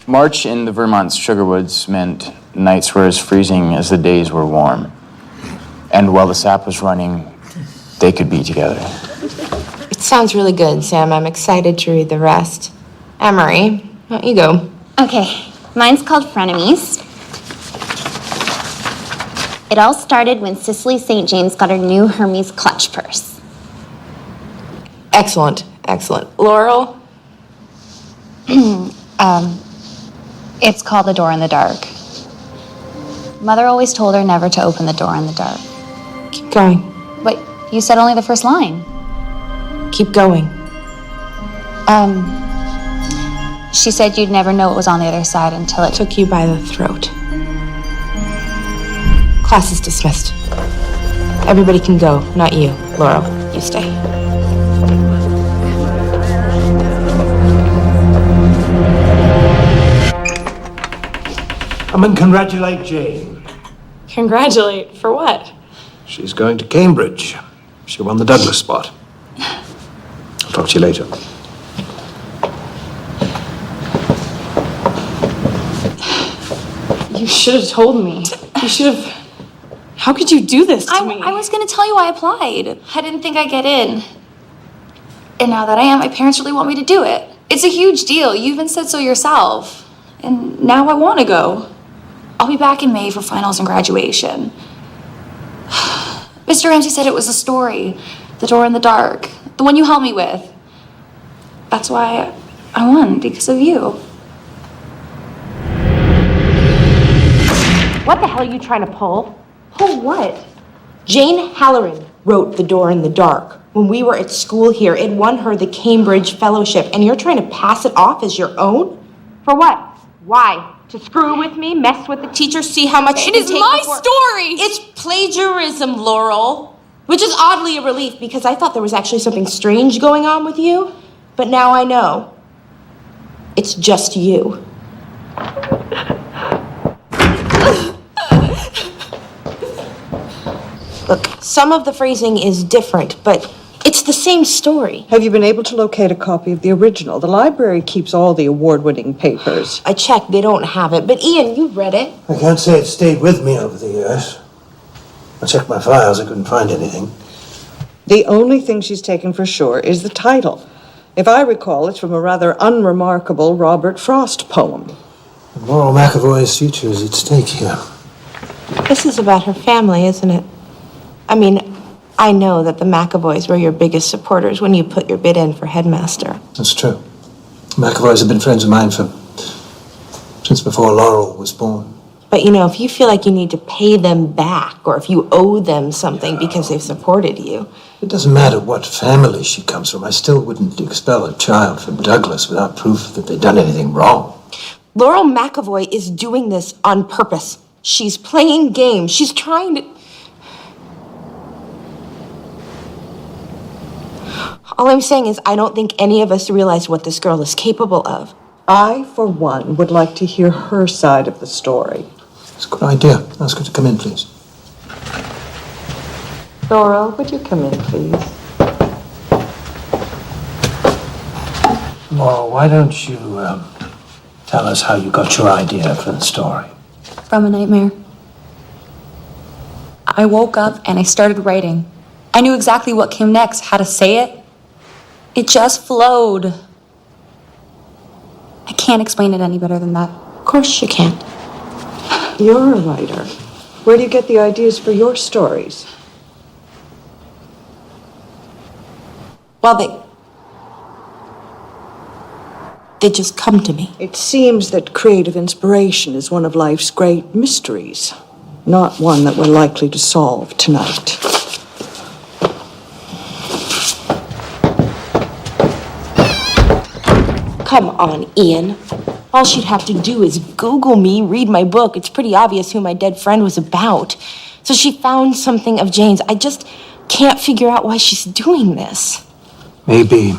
March in the Vermont sugar woods meant nights were as freezing as the days were warm. And while the sap was running, they could be together. It sounds really good, Sam. I'm excited to read the rest. Emery, why don't you go? Okay, mine's called Frenemies. It all started when Cicely St. James got her new Hermes clutch purse. Excellent. Laurel? It's called The Door in the Dark. Mother always told her never to open the door in the dark. Keep going. But you said only the first line. Keep going. She said you'd never know what was on the other side until it took you by the throat. Class is dismissed. Everybody can go, not you. Laurel, you stay. Come and congratulate Jane. Congratulate? For what? She's going to Cambridge. She won the Douglas spot. I'll talk to you later. You should have told me. You should have... How could you do this to me? I was going to tell you I applied. I didn't think I'd get in. And now that I am, my parents really want me to do it. It's a huge deal. You even said so yourself. And now I want to go. I'll be back in May for finals and graduation. Mr. Ramsey said it was a story. The Door in the Dark. The one you helped me with. That's why I won, because of you. What the hell are you trying to pull? Pull what? Jane Halloran wrote The Door in the Dark. When we were at school here, it won her the Cambridge Fellowship, and you're trying to pass it off as your own? For what? Why? To screw with me, mess with the teacher, see how much It is my story! It's plagiarism, Laurel. Which is oddly a relief, because I thought there was actually something strange going on with you. But now I know. It's just you. Look, some of the phrasing is different, but it's the same story. Have you been able to locate a copy of the original? The library keeps all the award-winning papers. I checked, they don't have it. But Ian, you read it. I can't say it stayed with me over the years. I checked my files, I couldn't find anything. The only thing she's taken for sure is the title. If I recall, it's from a rather unremarkable Robert Frost poem. Laurel McAvoy's future is at stake here. This is about her family, isn't it? I mean, I know that the McAvoys were your biggest supporters when you put your bid in for headmaster. That's true. McAvoys have been friends of mine since before Laurel was born. But you know, if you feel like you need to pay them back, or if you owe them something because they've supported you. It doesn't matter what family she comes from. I still wouldn't expel a child from Douglas without proof that they've done anything wrong. Laurel McAvoy is doing this on purpose. She's playing games. She's trying to... All I'm saying is I don't think any of us realize what this girl is capable of. I, for one, would like to hear her side of the story. It's a good idea. Ask her to come in, please. Laurel, would you come in, please? Laurel, why don't you tell us how you got your idea for the story? From a nightmare. I woke up and I started writing. I knew exactly what came next, how to say it. It just flowed. I can't explain it any better than that. Of course you can't. You're a writer. Where do you get the ideas for your stories? Well, they just come to me. It seems that creative inspiration is one of life's great mysteries, not one that we're likely to solve tonight. Come on, Ian. All she'd have to do is Google me, read my book. It's pretty obvious who my dead friend was about. So she found something of Jane's. I just can't figure out why she's doing this. Maybe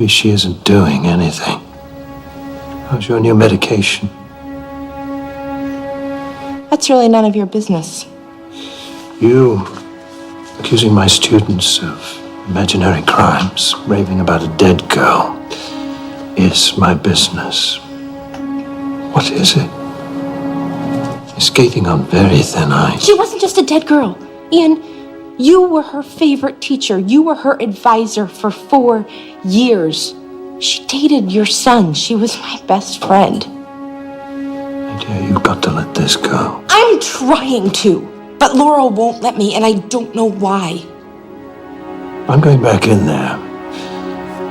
she isn't doing anything. How's your new medication? That's really none of your business. You accusing my students of imaginary crimes, raving about a dead girl, is my business. What is it? You're skating on very thin ice. She wasn't just a dead girl. Ian, you were her favorite teacher. You were her advisor for 4 years. She dated your son. She was my best friend. My dear, you've got to let this go. I'm trying to, but Laurel won't let me, and I don't know why. I'm going back in there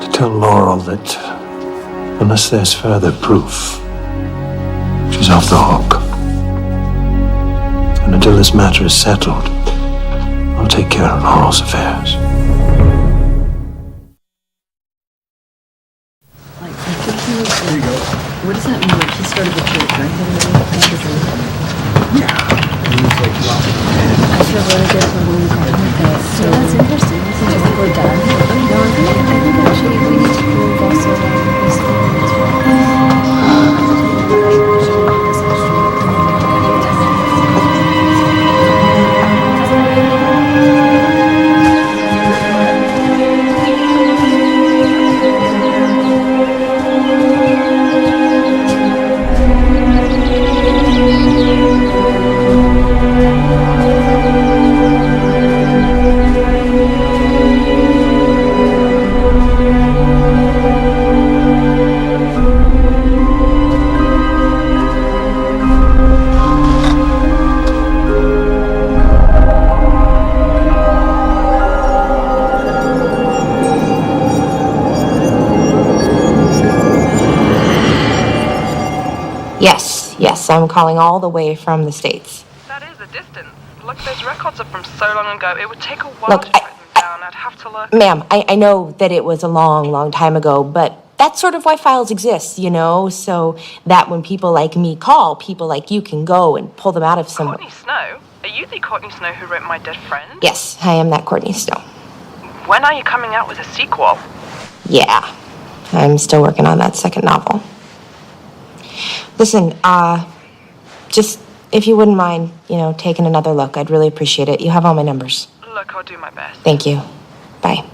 to tell Laurel that unless there's further proof, she's off the hook. And until this matter is settled, I'll take care of Laurel's affairs. There you go. What does that mean? Like, he started the church, right? Yeah. I feel really good for when we got with that. So that's interesting. This is just we're done. No, I think actually we need to prove also this Yes, I'm calling all the way from the States. That is a distance. Look, those records are from so long ago. It would take a while Look, to track them down. I'd have to look. Ma'am, I know that it was a long, long time ago, but that's sort of why files exist, you know? So that when people like me call, people like you can go and pull them out of somewhere. Courtney Snow? Are you the Courtney Snow who wrote My Dead Friend? Yes, I am that Courtney Snow. When are you coming out with a sequel? Yeah, I'm still working on that second novel. Listen, just if you wouldn't mind, taking another look, I'd really appreciate it. You have all my numbers. Look, I'll do my best. Thank you. Bye.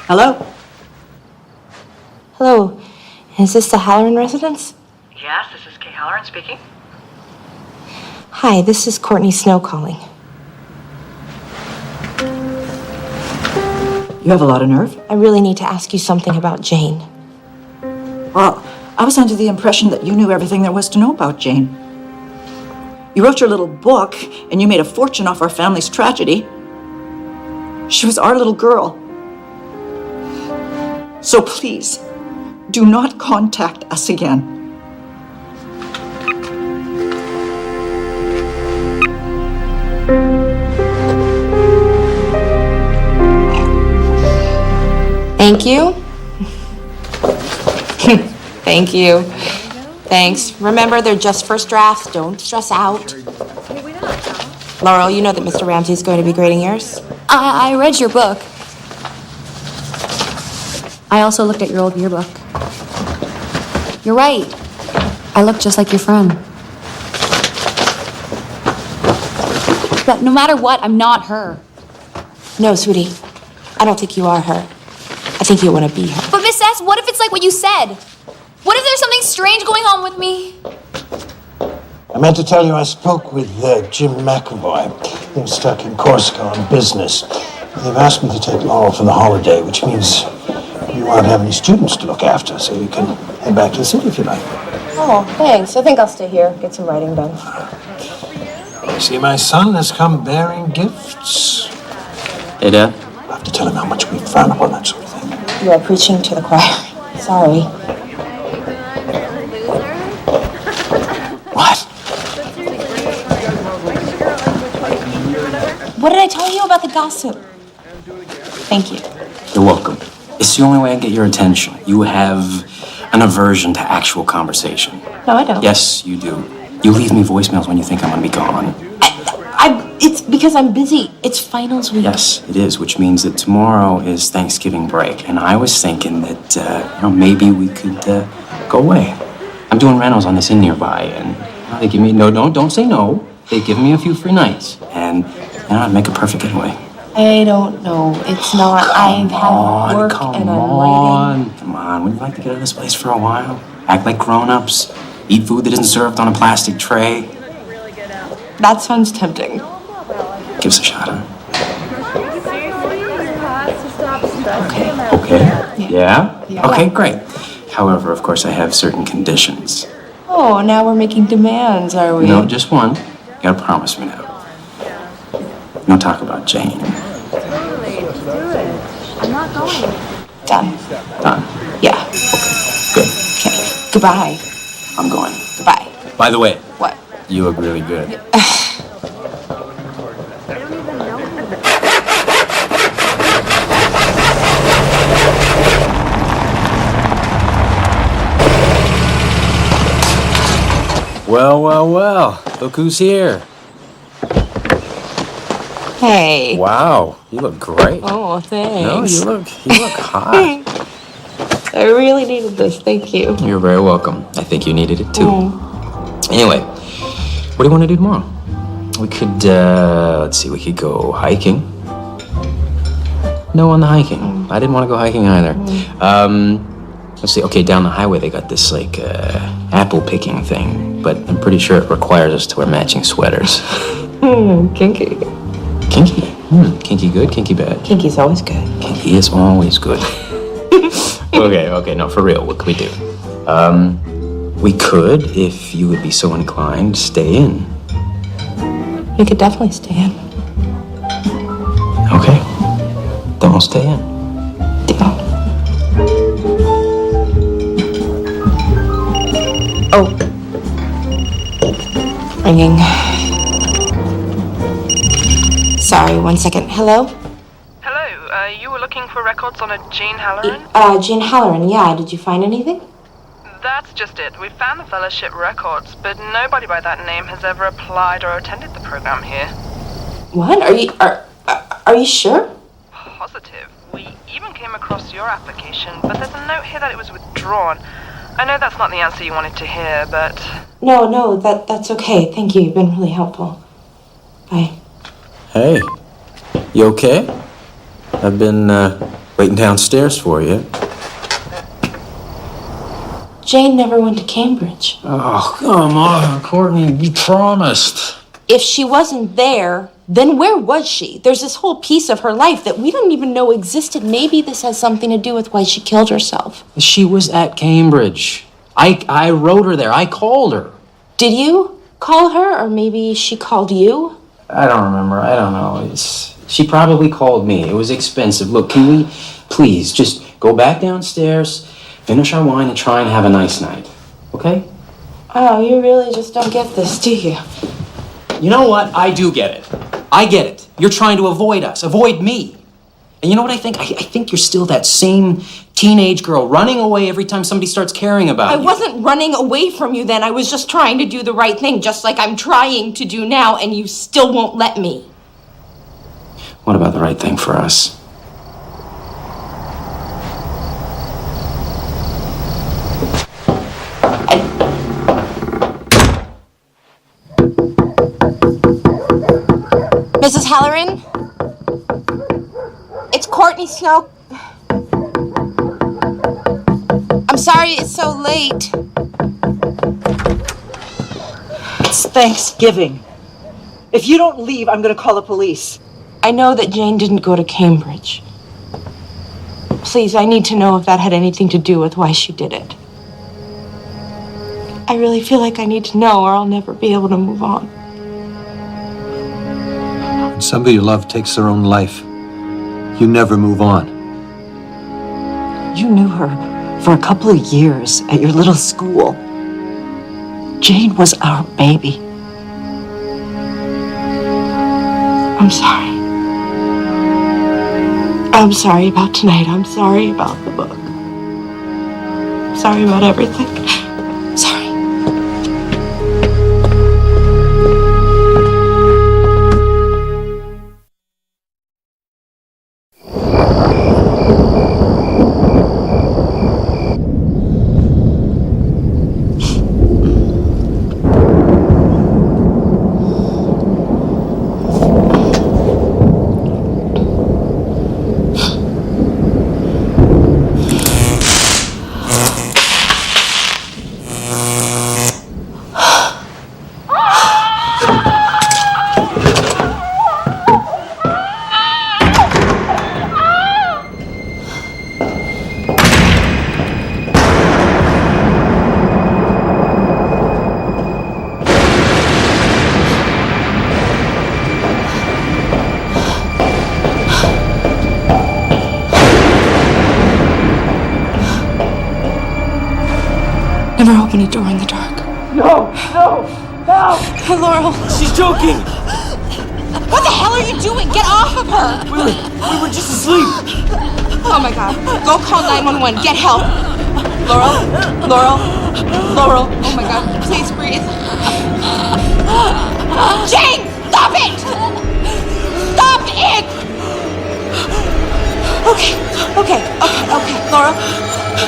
Hello? Hello, is this the Halloran residence? Yes, this is Kay Halloran speaking. Hi, this is Courtney Snow calling. You have a lot of nerve. I really need to ask you something about Jane. Well, I was under the impression that you knew everything there was to know about Jane. You wrote your little book, and you made a fortune off our family's tragedy. She was our little girl. So please, do not contact us again. Thank you. Thank you. Thanks. Remember, they're just first drafts. Don't stress out. Laurel, you know that Mr. Ramsey's going to be grading yours? I read your book. I also looked at your old yearbook. You're right. I look just like your friend. But no matter what, I'm not her. No, sweetie. I don't think you are her. I think you want to be her. But Miss S., what if it's like what you said? What if there's something strange going on with me? I meant to tell you I spoke with Jim McAvoy. He was stuck in Corsica on business. They've asked me to take Laurel for the holiday, which means you won't have any students to look after, so you can head back to the city if you like. Oh, thanks. I think I'll stay here, get some writing done. See, my son has come bearing gifts. Hey, Dad. I have to tell him how much we frown upon that sort of thing. You are preaching to the choir. Sorry. What? What did I tell you about the gossip? Thank you. You're welcome. It's the only way I get your attention. You have an aversion to actual conversation. No, I don't. Yes, you do. You leave me voicemails when you think I'm gonna be gone. It's because I'm busy. It's finals week. Yes, it is, which means that tomorrow is Thanksgiving break, and I was thinking that maybe we could go away. I'm doing rentals on this inn nearby, and they give me don't say no. They give me a few free nights, and I'd make a perfect getaway. I don't know. It's not. I have work and I'm writing. Come on, wouldn't you like to get out of this place for a while? Act like grown-ups. Eat food that isn't served on a plastic tray. That sounds tempting. Give us a shot, huh? Okay. Okay. Yeah? Okay, great. However, of course, I have certain conditions. Oh, now we're making demands, are we? No, just one. You gotta promise me now. No talk about Jane. I'm not going. Done. Done. Yeah. Good. Okay. Goodbye. I'm going. Goodbye. By the way. What? You look really good. Well. Look who's here. Hey. Wow, you look great. Oh, thanks. No, you look hot. I really needed this. Thank you. You're very welcome. I think you needed it too. Anyway, what do you want to do tomorrow? We could, let's see, we could go hiking. No on the hiking. I didn't want to go hiking either. Let's see, okay, down the highway they got this, like, apple picking thing, but I'm pretty sure it requires us to wear matching sweaters. Kinky. Kinky? Kinky good, kinky bad? Kinky's always good. Kinky is always good. Okay, no, for real, what could we do? We could, if you would be so inclined, stay in. We could definitely stay in. Okay. Then we'll stay in. Deal. Oh. Ringing. Sorry, 1 second. Hello? Hello, you were looking for records on a Jane Halloran? Jane Halloran, yeah. Did you find anything? That's just it. We found the fellowship records, but nobody by that name has ever applied or attended the program here. What? Are you sure? Positive. We even came across your application, but there's a note here that it was withdrawn. I know that's not the answer you wanted to hear, but... No, that's okay. Thank you. You've been really helpful. Bye. Hey, you okay? I've been waiting downstairs for you. Jane never went to Cambridge. Oh, come on, Courtney, you promised. If she wasn't there, then where was she? There's this whole piece of her life that we don't even know existed. Maybe this has something to do with why she killed herself. She was at Cambridge. I wrote her there. I called her. Did you call her, or maybe she called you? I don't remember. I don't know. She probably called me. It was expensive. Look, can we please just go back downstairs, finish our wine, and try and have a nice night? Okay? Oh, you really just don't get this, do you? You know what? I do get it. I get it. You're trying to avoid us, avoid me. And you know what I think? I think you're still that same teenage girl running away every time somebody starts caring about you. I wasn't running away from you then. I was just trying to do the right thing, just like I'm trying to do now, and you still won't let me. What about the right thing for us? Mrs. Halloran? It's Courtney Snow. I'm sorry it's so late. It's Thanksgiving. If you don't leave, I'm going to call the police. I know that Jane didn't go to Cambridge. Please, I need to know if that had anything to do with why she did it. I really feel like I need to know, or I'll never be able to move on. When somebody you love takes their own life, you never move on. You knew her for a couple of years at your little school. Jane was our baby. I'm sorry. I'm sorry about tonight. I'm sorry about the book. I'm sorry about everything. Sorry. Never open a door in the dark. No! Laurel. She's joking! What the hell are you doing? Get off of her! We were just asleep. Oh my God. Go call 911. Get help. Laurel. Oh my God. Please breathe. Jane! Stop it! Stop it! Okay. Laurel.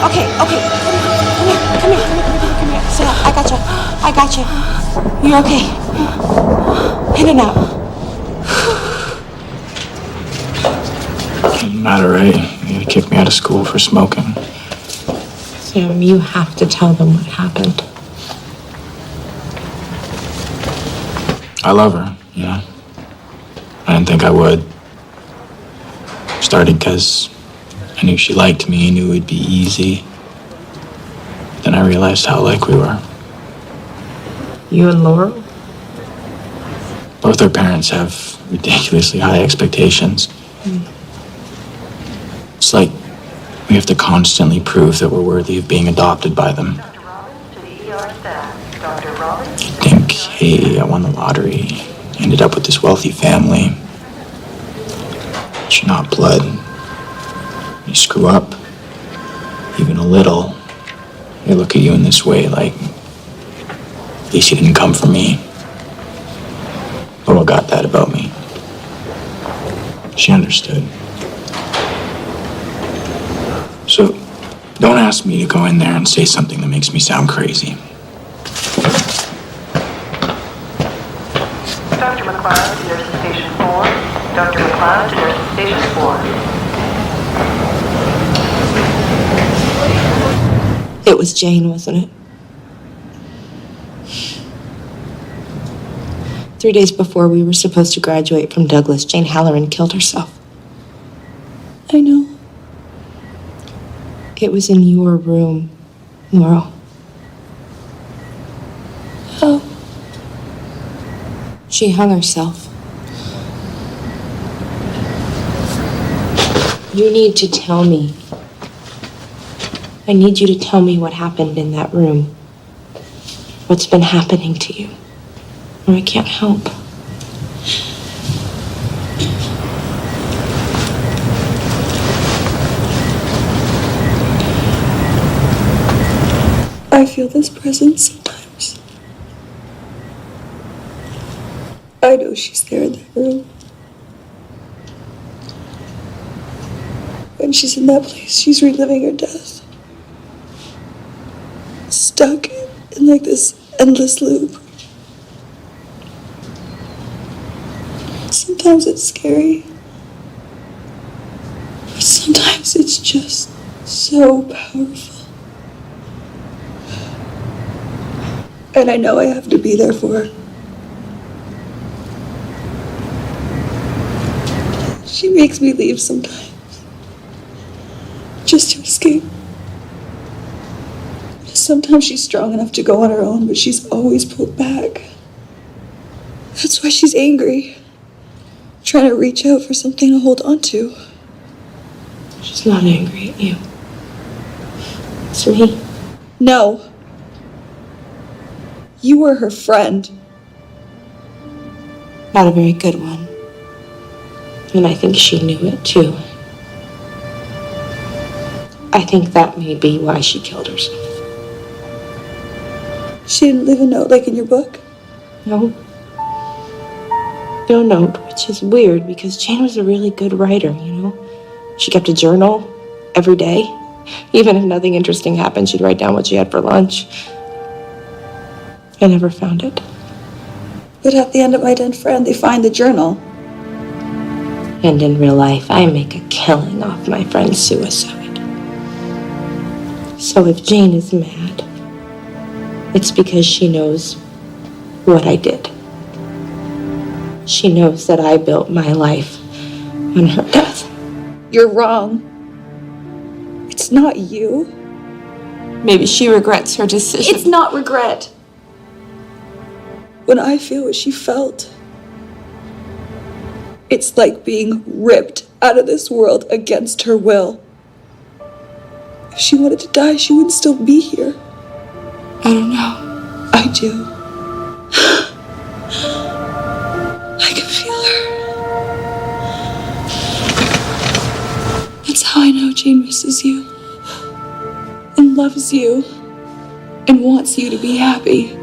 Okay. Come here. Sit up. I got you. You're okay. In and out. Doesn't matter, right? You gotta kick me out of school for smoking. Sam, you have to tell them what happened. I love her, you know? I didn't think I would. Started because I knew she liked me, knew it'd be easy. Then I realized how alike we were. You and Laurel? Both our parents have ridiculously high expectations. It's like we have to constantly prove that we're worthy of being adopted by them. You think, hey, I won the lottery, ended up with this wealthy family. But you're not blood. You screw up, even a little, they look at you in this way like, at least you didn't come from me. Laurel got that about me. She understood. So, don't ask me to go in there and say something that makes me sound crazy. Dr. McLeod to Nurses Station 4. Dr. McLeod to Nurses Station 4. It was Jane, wasn't it? 3 days before we were supposed to graduate from Douglas, Jane Halloran killed herself. I know. It was in your room, Laurel. Oh. She hung herself. You need to tell me. I need you to tell me what happened in that room. What's been happening to you. Or I can't help. I feel this presence sometimes. I know she's there in that room. When she's in that place, she's reliving her death. Stuck in like this endless loop. Sometimes it's scary. But sometimes it's just so powerful. And I know I have to be there for her. She makes me leave sometimes. Just to escape. Sometimes she's strong enough to go on her own, but she's always pulled back. That's why she's angry. Trying to reach out for something to hold on to. She's not angry at you. It's me. No. You were her friend. Not a very good one. And I think she knew it too. I think that may be why she killed herself. She didn't leave a note like in your book? No. No note, which is weird because Jane was a really good writer, you know? She kept a journal every day. Even if nothing interesting happened, she'd write down what she had for lunch. I never found it. But at the end of My Dead Friend, they find the journal. And in real life, I make a killing off my friend's suicide. So if Jane is mad, it's because she knows what I did. She knows that I built my life on her death. You're wrong. It's not you. Maybe she regrets her decision. It's not regret. When I feel what she felt, it's like being ripped out of this world against her will. If she wanted to die, she wouldn't still be here. I don't know. I do. I can feel her. That's how I know Jane misses you. And loves you. And wants you to be happy.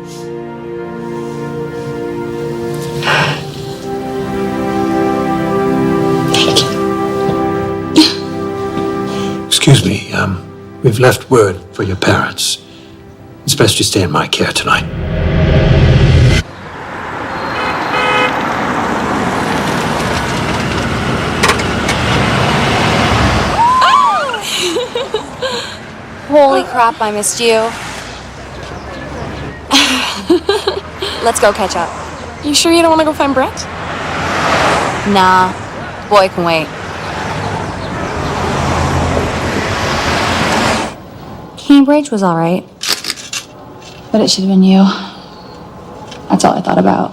Excuse me, we've left word for your parents. It's best you stay in my care tonight. Holy crap, I missed you. Let's go catch up. You sure you don't want to go find Brett? Nah, boy can wait. Cambridge was alright. But it should have been you. That's all I thought about.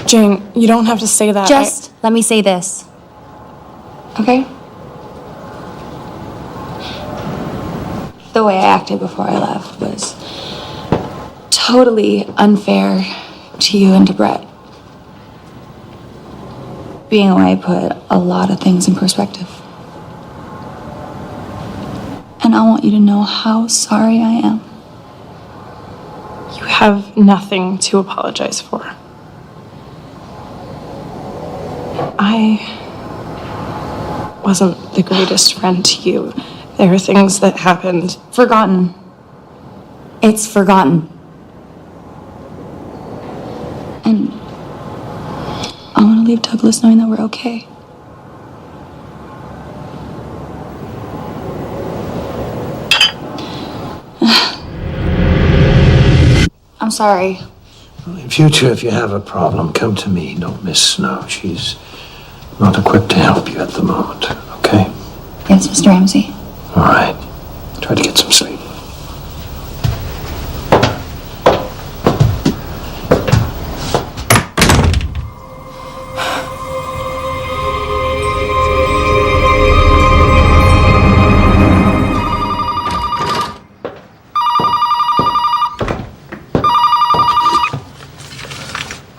Jane, you don't have to say that. Just let me say this. Okay? The way I acted before I left was totally unfair to you and to Brett. Being away put a lot of things in perspective. And I want you to know how sorry I am. You have nothing to apologize for. I wasn't the greatest friend to you. There are things that happened. Forgotten. It's forgotten. And I want to leave Douglas knowing that we're okay. sorry. In future, if you have a problem, come to me. Don't miss Snow. She's not equipped to help you at the moment, okay? Yes, Mr. Ramsey. All right. Try to get some sleep.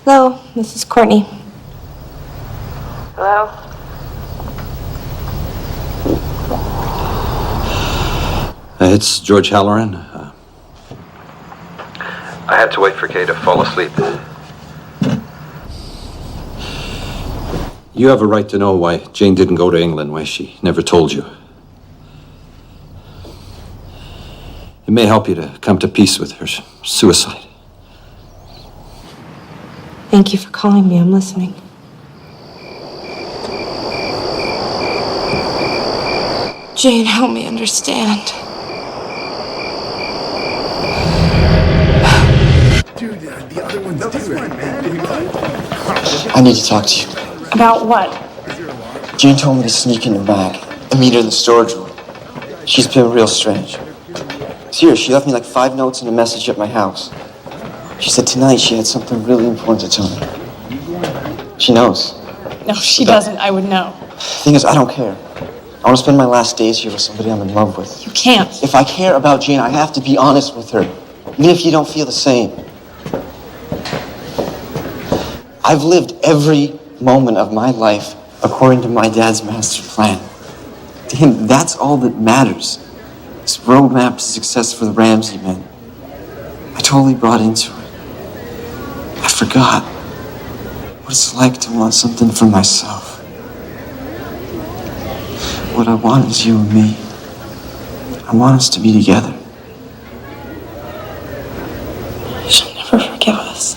Hello, this is Courtney. Hello? It's George Halloran. I had to wait for Kay to fall asleep. You have a right to know why Jane didn't go to England, why she never told you. It may help you to come to peace with her suicide. Thank you for calling me. I'm listening. Jane, help me understand. Dude, the other one's different, man. I need to talk to you. About what? Jane told me to sneak in your bag and meet her in the storage room. She's been real strange. Seriously, she left me like 5 notes and a message at my house. She said tonight she had something really important to tell me. She knows. No, she doesn't. I would know. Thing is, I don't care. I want to spend my last days here with somebody I'm in love with. You can't. If I care about Jane, I have to be honest with her, even if you don't feel the same. I've lived every moment of my life according to my dad's master plan. To him, that's all that matters. This roadmap to success for the Ramsey men. I totally bought into it. I forgot what it's like to want something for myself. What I want is you and me. I want us to be together. She'll never forgive us.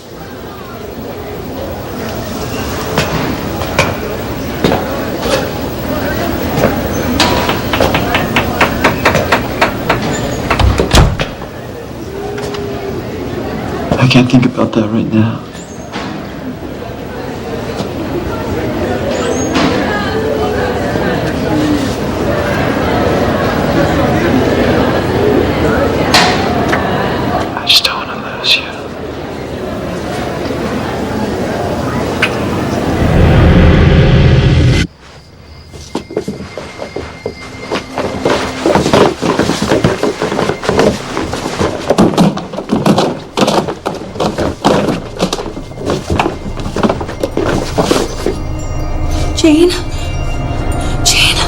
I can't think about that right now. I just don't want to lose you. Jane? Jane?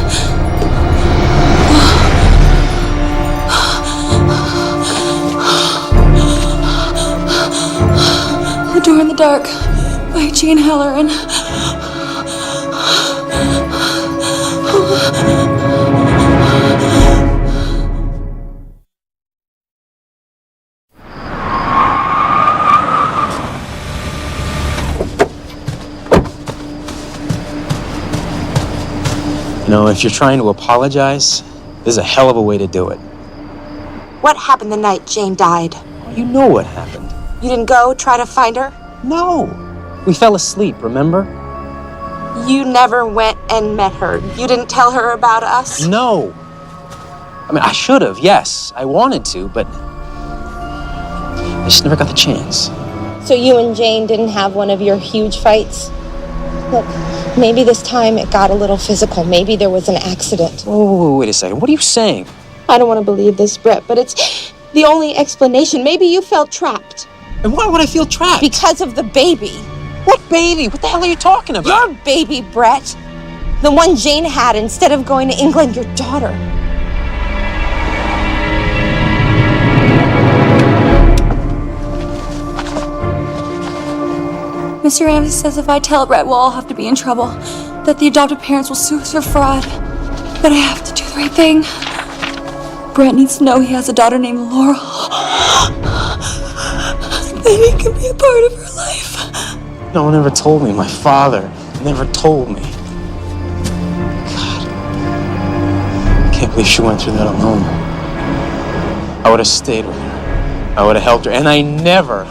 The Door in the Dark by Jane Halloran. You know, if you're trying to apologize, there's a hell of a way to do it. What happened the night Jane died? You know what happened. You didn't go try to find her? No. We fell asleep, remember? You never went and met her. You didn't tell her about us? No. I mean, I should have, yes. I wanted to, but I just never got the chance. So you and Jane didn't have one of your huge fights? Look, maybe this time it got a little physical. Maybe there was an accident. Oh, wait a second. What are you saying? I don't want to believe this, Brett, but it's the only explanation. Maybe you felt trapped. And why would I feel trapped? Because of the baby. What baby? What the hell are you talking about? Your baby, Brett. The one Jane had instead of going to England, your daughter. Mr. Ramsey says if I tell Brett, we'll all have to be in trouble. That the adoptive parents will sue us for fraud. But I have to do the right thing. Brett needs to know he has a daughter named Laurel. That he can be a part of her life. No one ever told me. My father never told me. God. I can't believe she went through that alone. I would have stayed with her. I would have helped her, and I never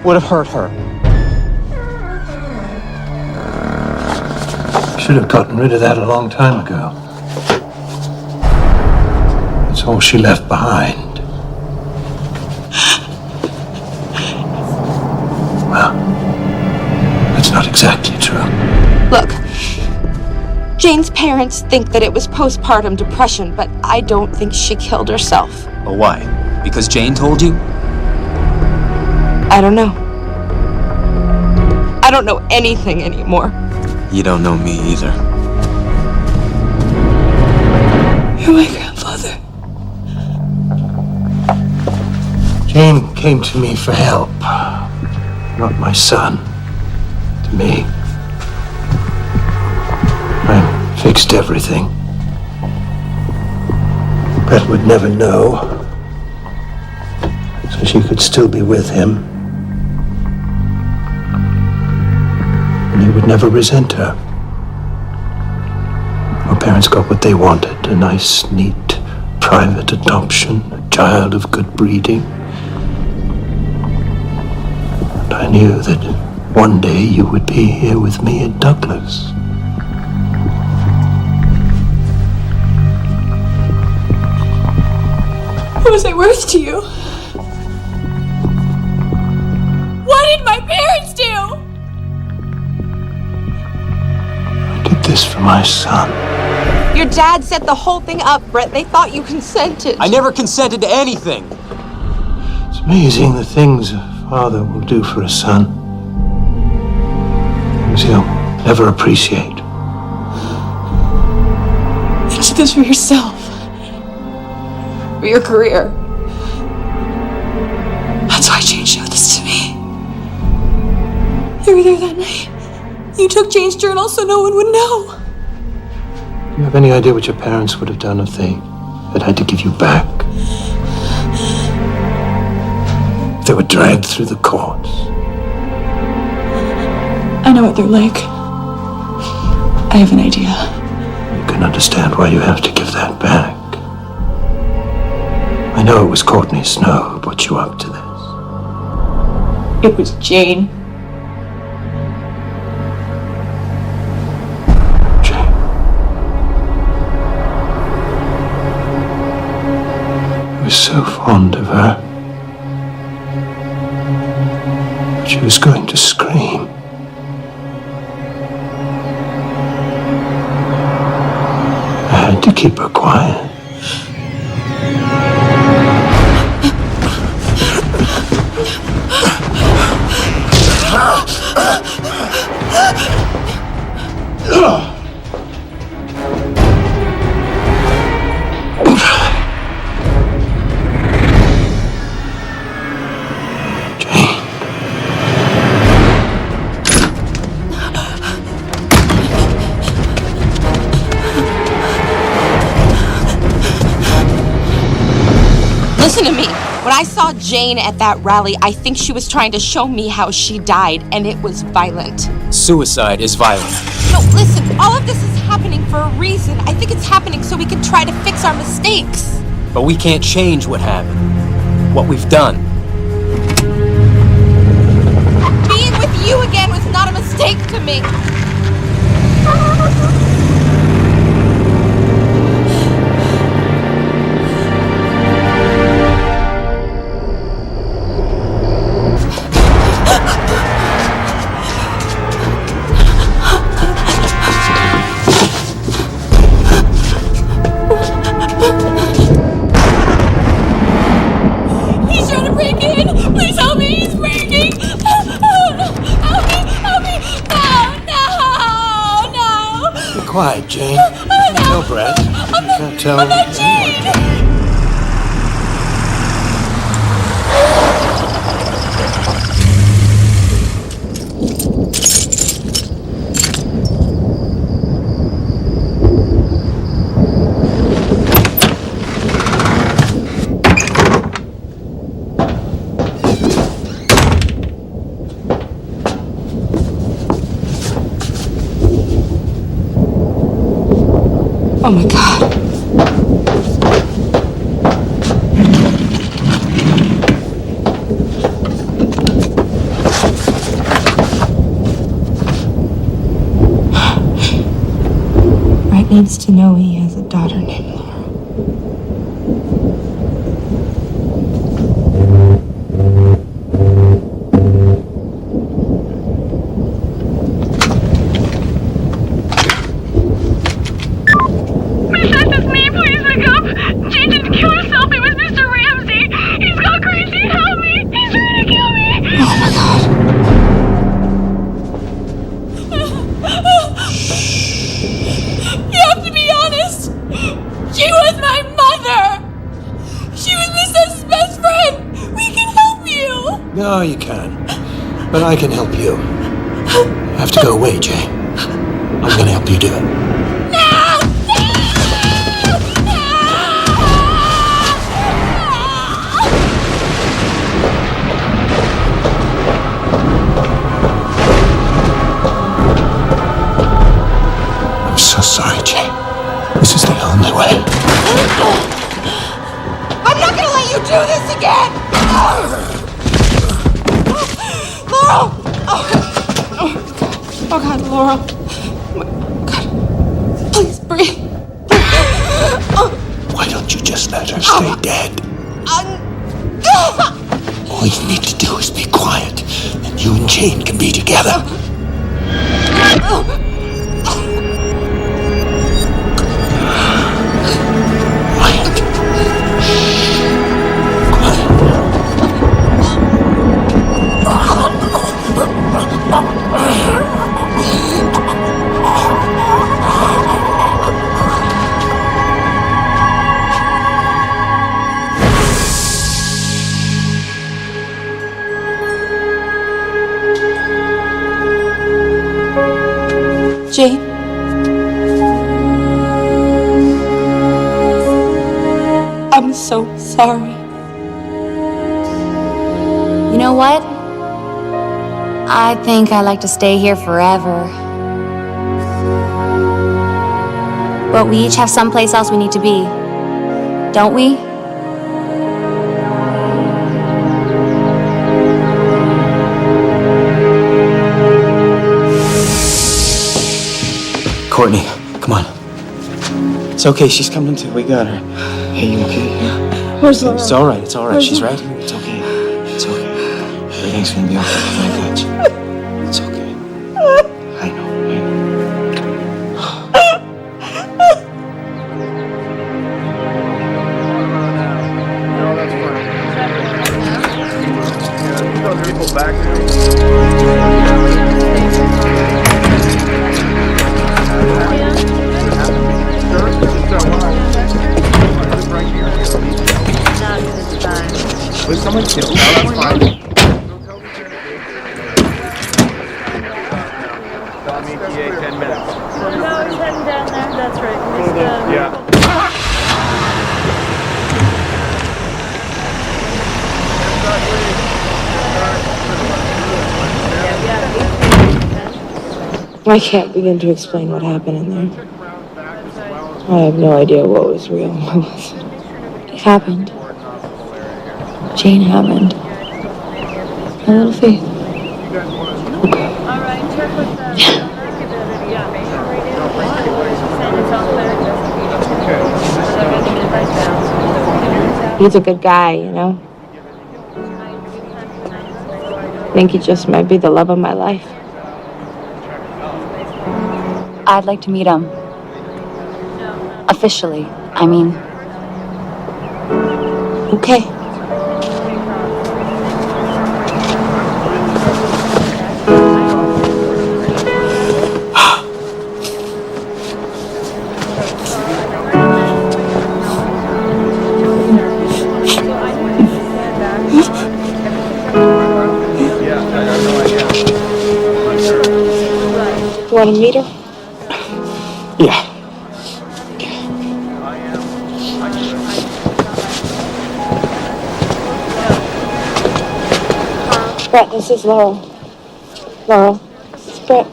would have hurt her. Should have gotten rid of that a long time ago. It's all she left behind. Well, that's not exactly true. Look, Jane's parents think that it was postpartum depression, but I don't think she killed herself. Oh, why? Because Jane told you? I don't know. I don't know anything anymore. You don't know me either. You're my grandfather. Jane came to me for help. Not my son. To me. I fixed everything. Brett would never know. So she could still be with him. And he would never resent her. Our parents got what they wanted. A nice, neat, private adoption. A child of good breeding. And I knew that one day you would be here with me at Douglas. What was I worth to you? What did my parents do? I did this for my son. Your dad set the whole thing up, Brett. They thought you consented. I never consented to anything. It's amazing the things a father will do for a son. Things he'll never appreciate. You did this for yourself. For your career. That's why Jane showed this to me. You were there that night. You took Jane's journal so no one would know. Do you have any idea what your parents would have done if they had to give you back? If they were dragged through the courts? I know what they're like. I have an idea. You can understand why you have to give that back. I know it was Courtney Snow who put you up to this. It was Jane. I was so fond of her. But she was going to scream. I had to keep her quiet. Listen to me. When I saw Jane at that rally, I think she was trying to show me how she died, and it was violent. Suicide is violent. No, listen, all of this is happening for a reason. I think it's happening so we can try to fix our mistakes. But we can't change what happened. What we've done. Being with you again was not a mistake to me. He's trying to break in! Please help me! He's breaking! Help me! Help me! No! Be quiet, Jane. No! Tell Brett. You can't tell I'm not Jane! Oh my God. needs to know he has a daughter named Laura. Miss, it's me. Please wake up. Jane didn't kill herself. It was Mr. Ramsey. He's gone crazy. Help me. He's trying to kill me. Oh my God. You have to be honest. She was my mother. She was Mrs. best friend. We can help you. No, you can't. But I can help you. You have to go away, Jay. I'm gonna help you do it. I'm so sorry, Jay. This is the only way. I'm not gonna let you do this again! Laurel! Oh God, Laurel. God. Please breathe. Why don't you just let her stay dead? All you need to do is be quiet, and you and Jane can be together. Jane? I'm so sorry. You know what? I think I'd like to stay here forever. But we each have someplace else we need to be. Don't we? Courtney, come on. It's okay, she's coming too. We got her. Hey, you okay? Where's Laura? It's all right, it's all right. Where's She's Laura? right here. It's okay. It's okay. Everything's gonna be okay. I got you. It's okay. I know. Was someone killed? No, that's fine. Tell me ETA 10 minutes. No, he's heading down there. That's right. Yeah. I can't begin to explain what happened in there. I have no idea what was real and what wasn't. It happened. Jane happened. My little faith. Alright, check with the yeah, make sure we do. She's saying it's all clear. He's a good guy, you know? I think he just might be the love of my life. I'd like to meet him. Officially, I mean. Okay. You want to meet her? Yeah. Brett, this is Laurel. Laurel, this is Brett.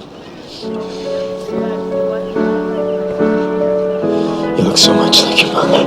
You look so much like your mother.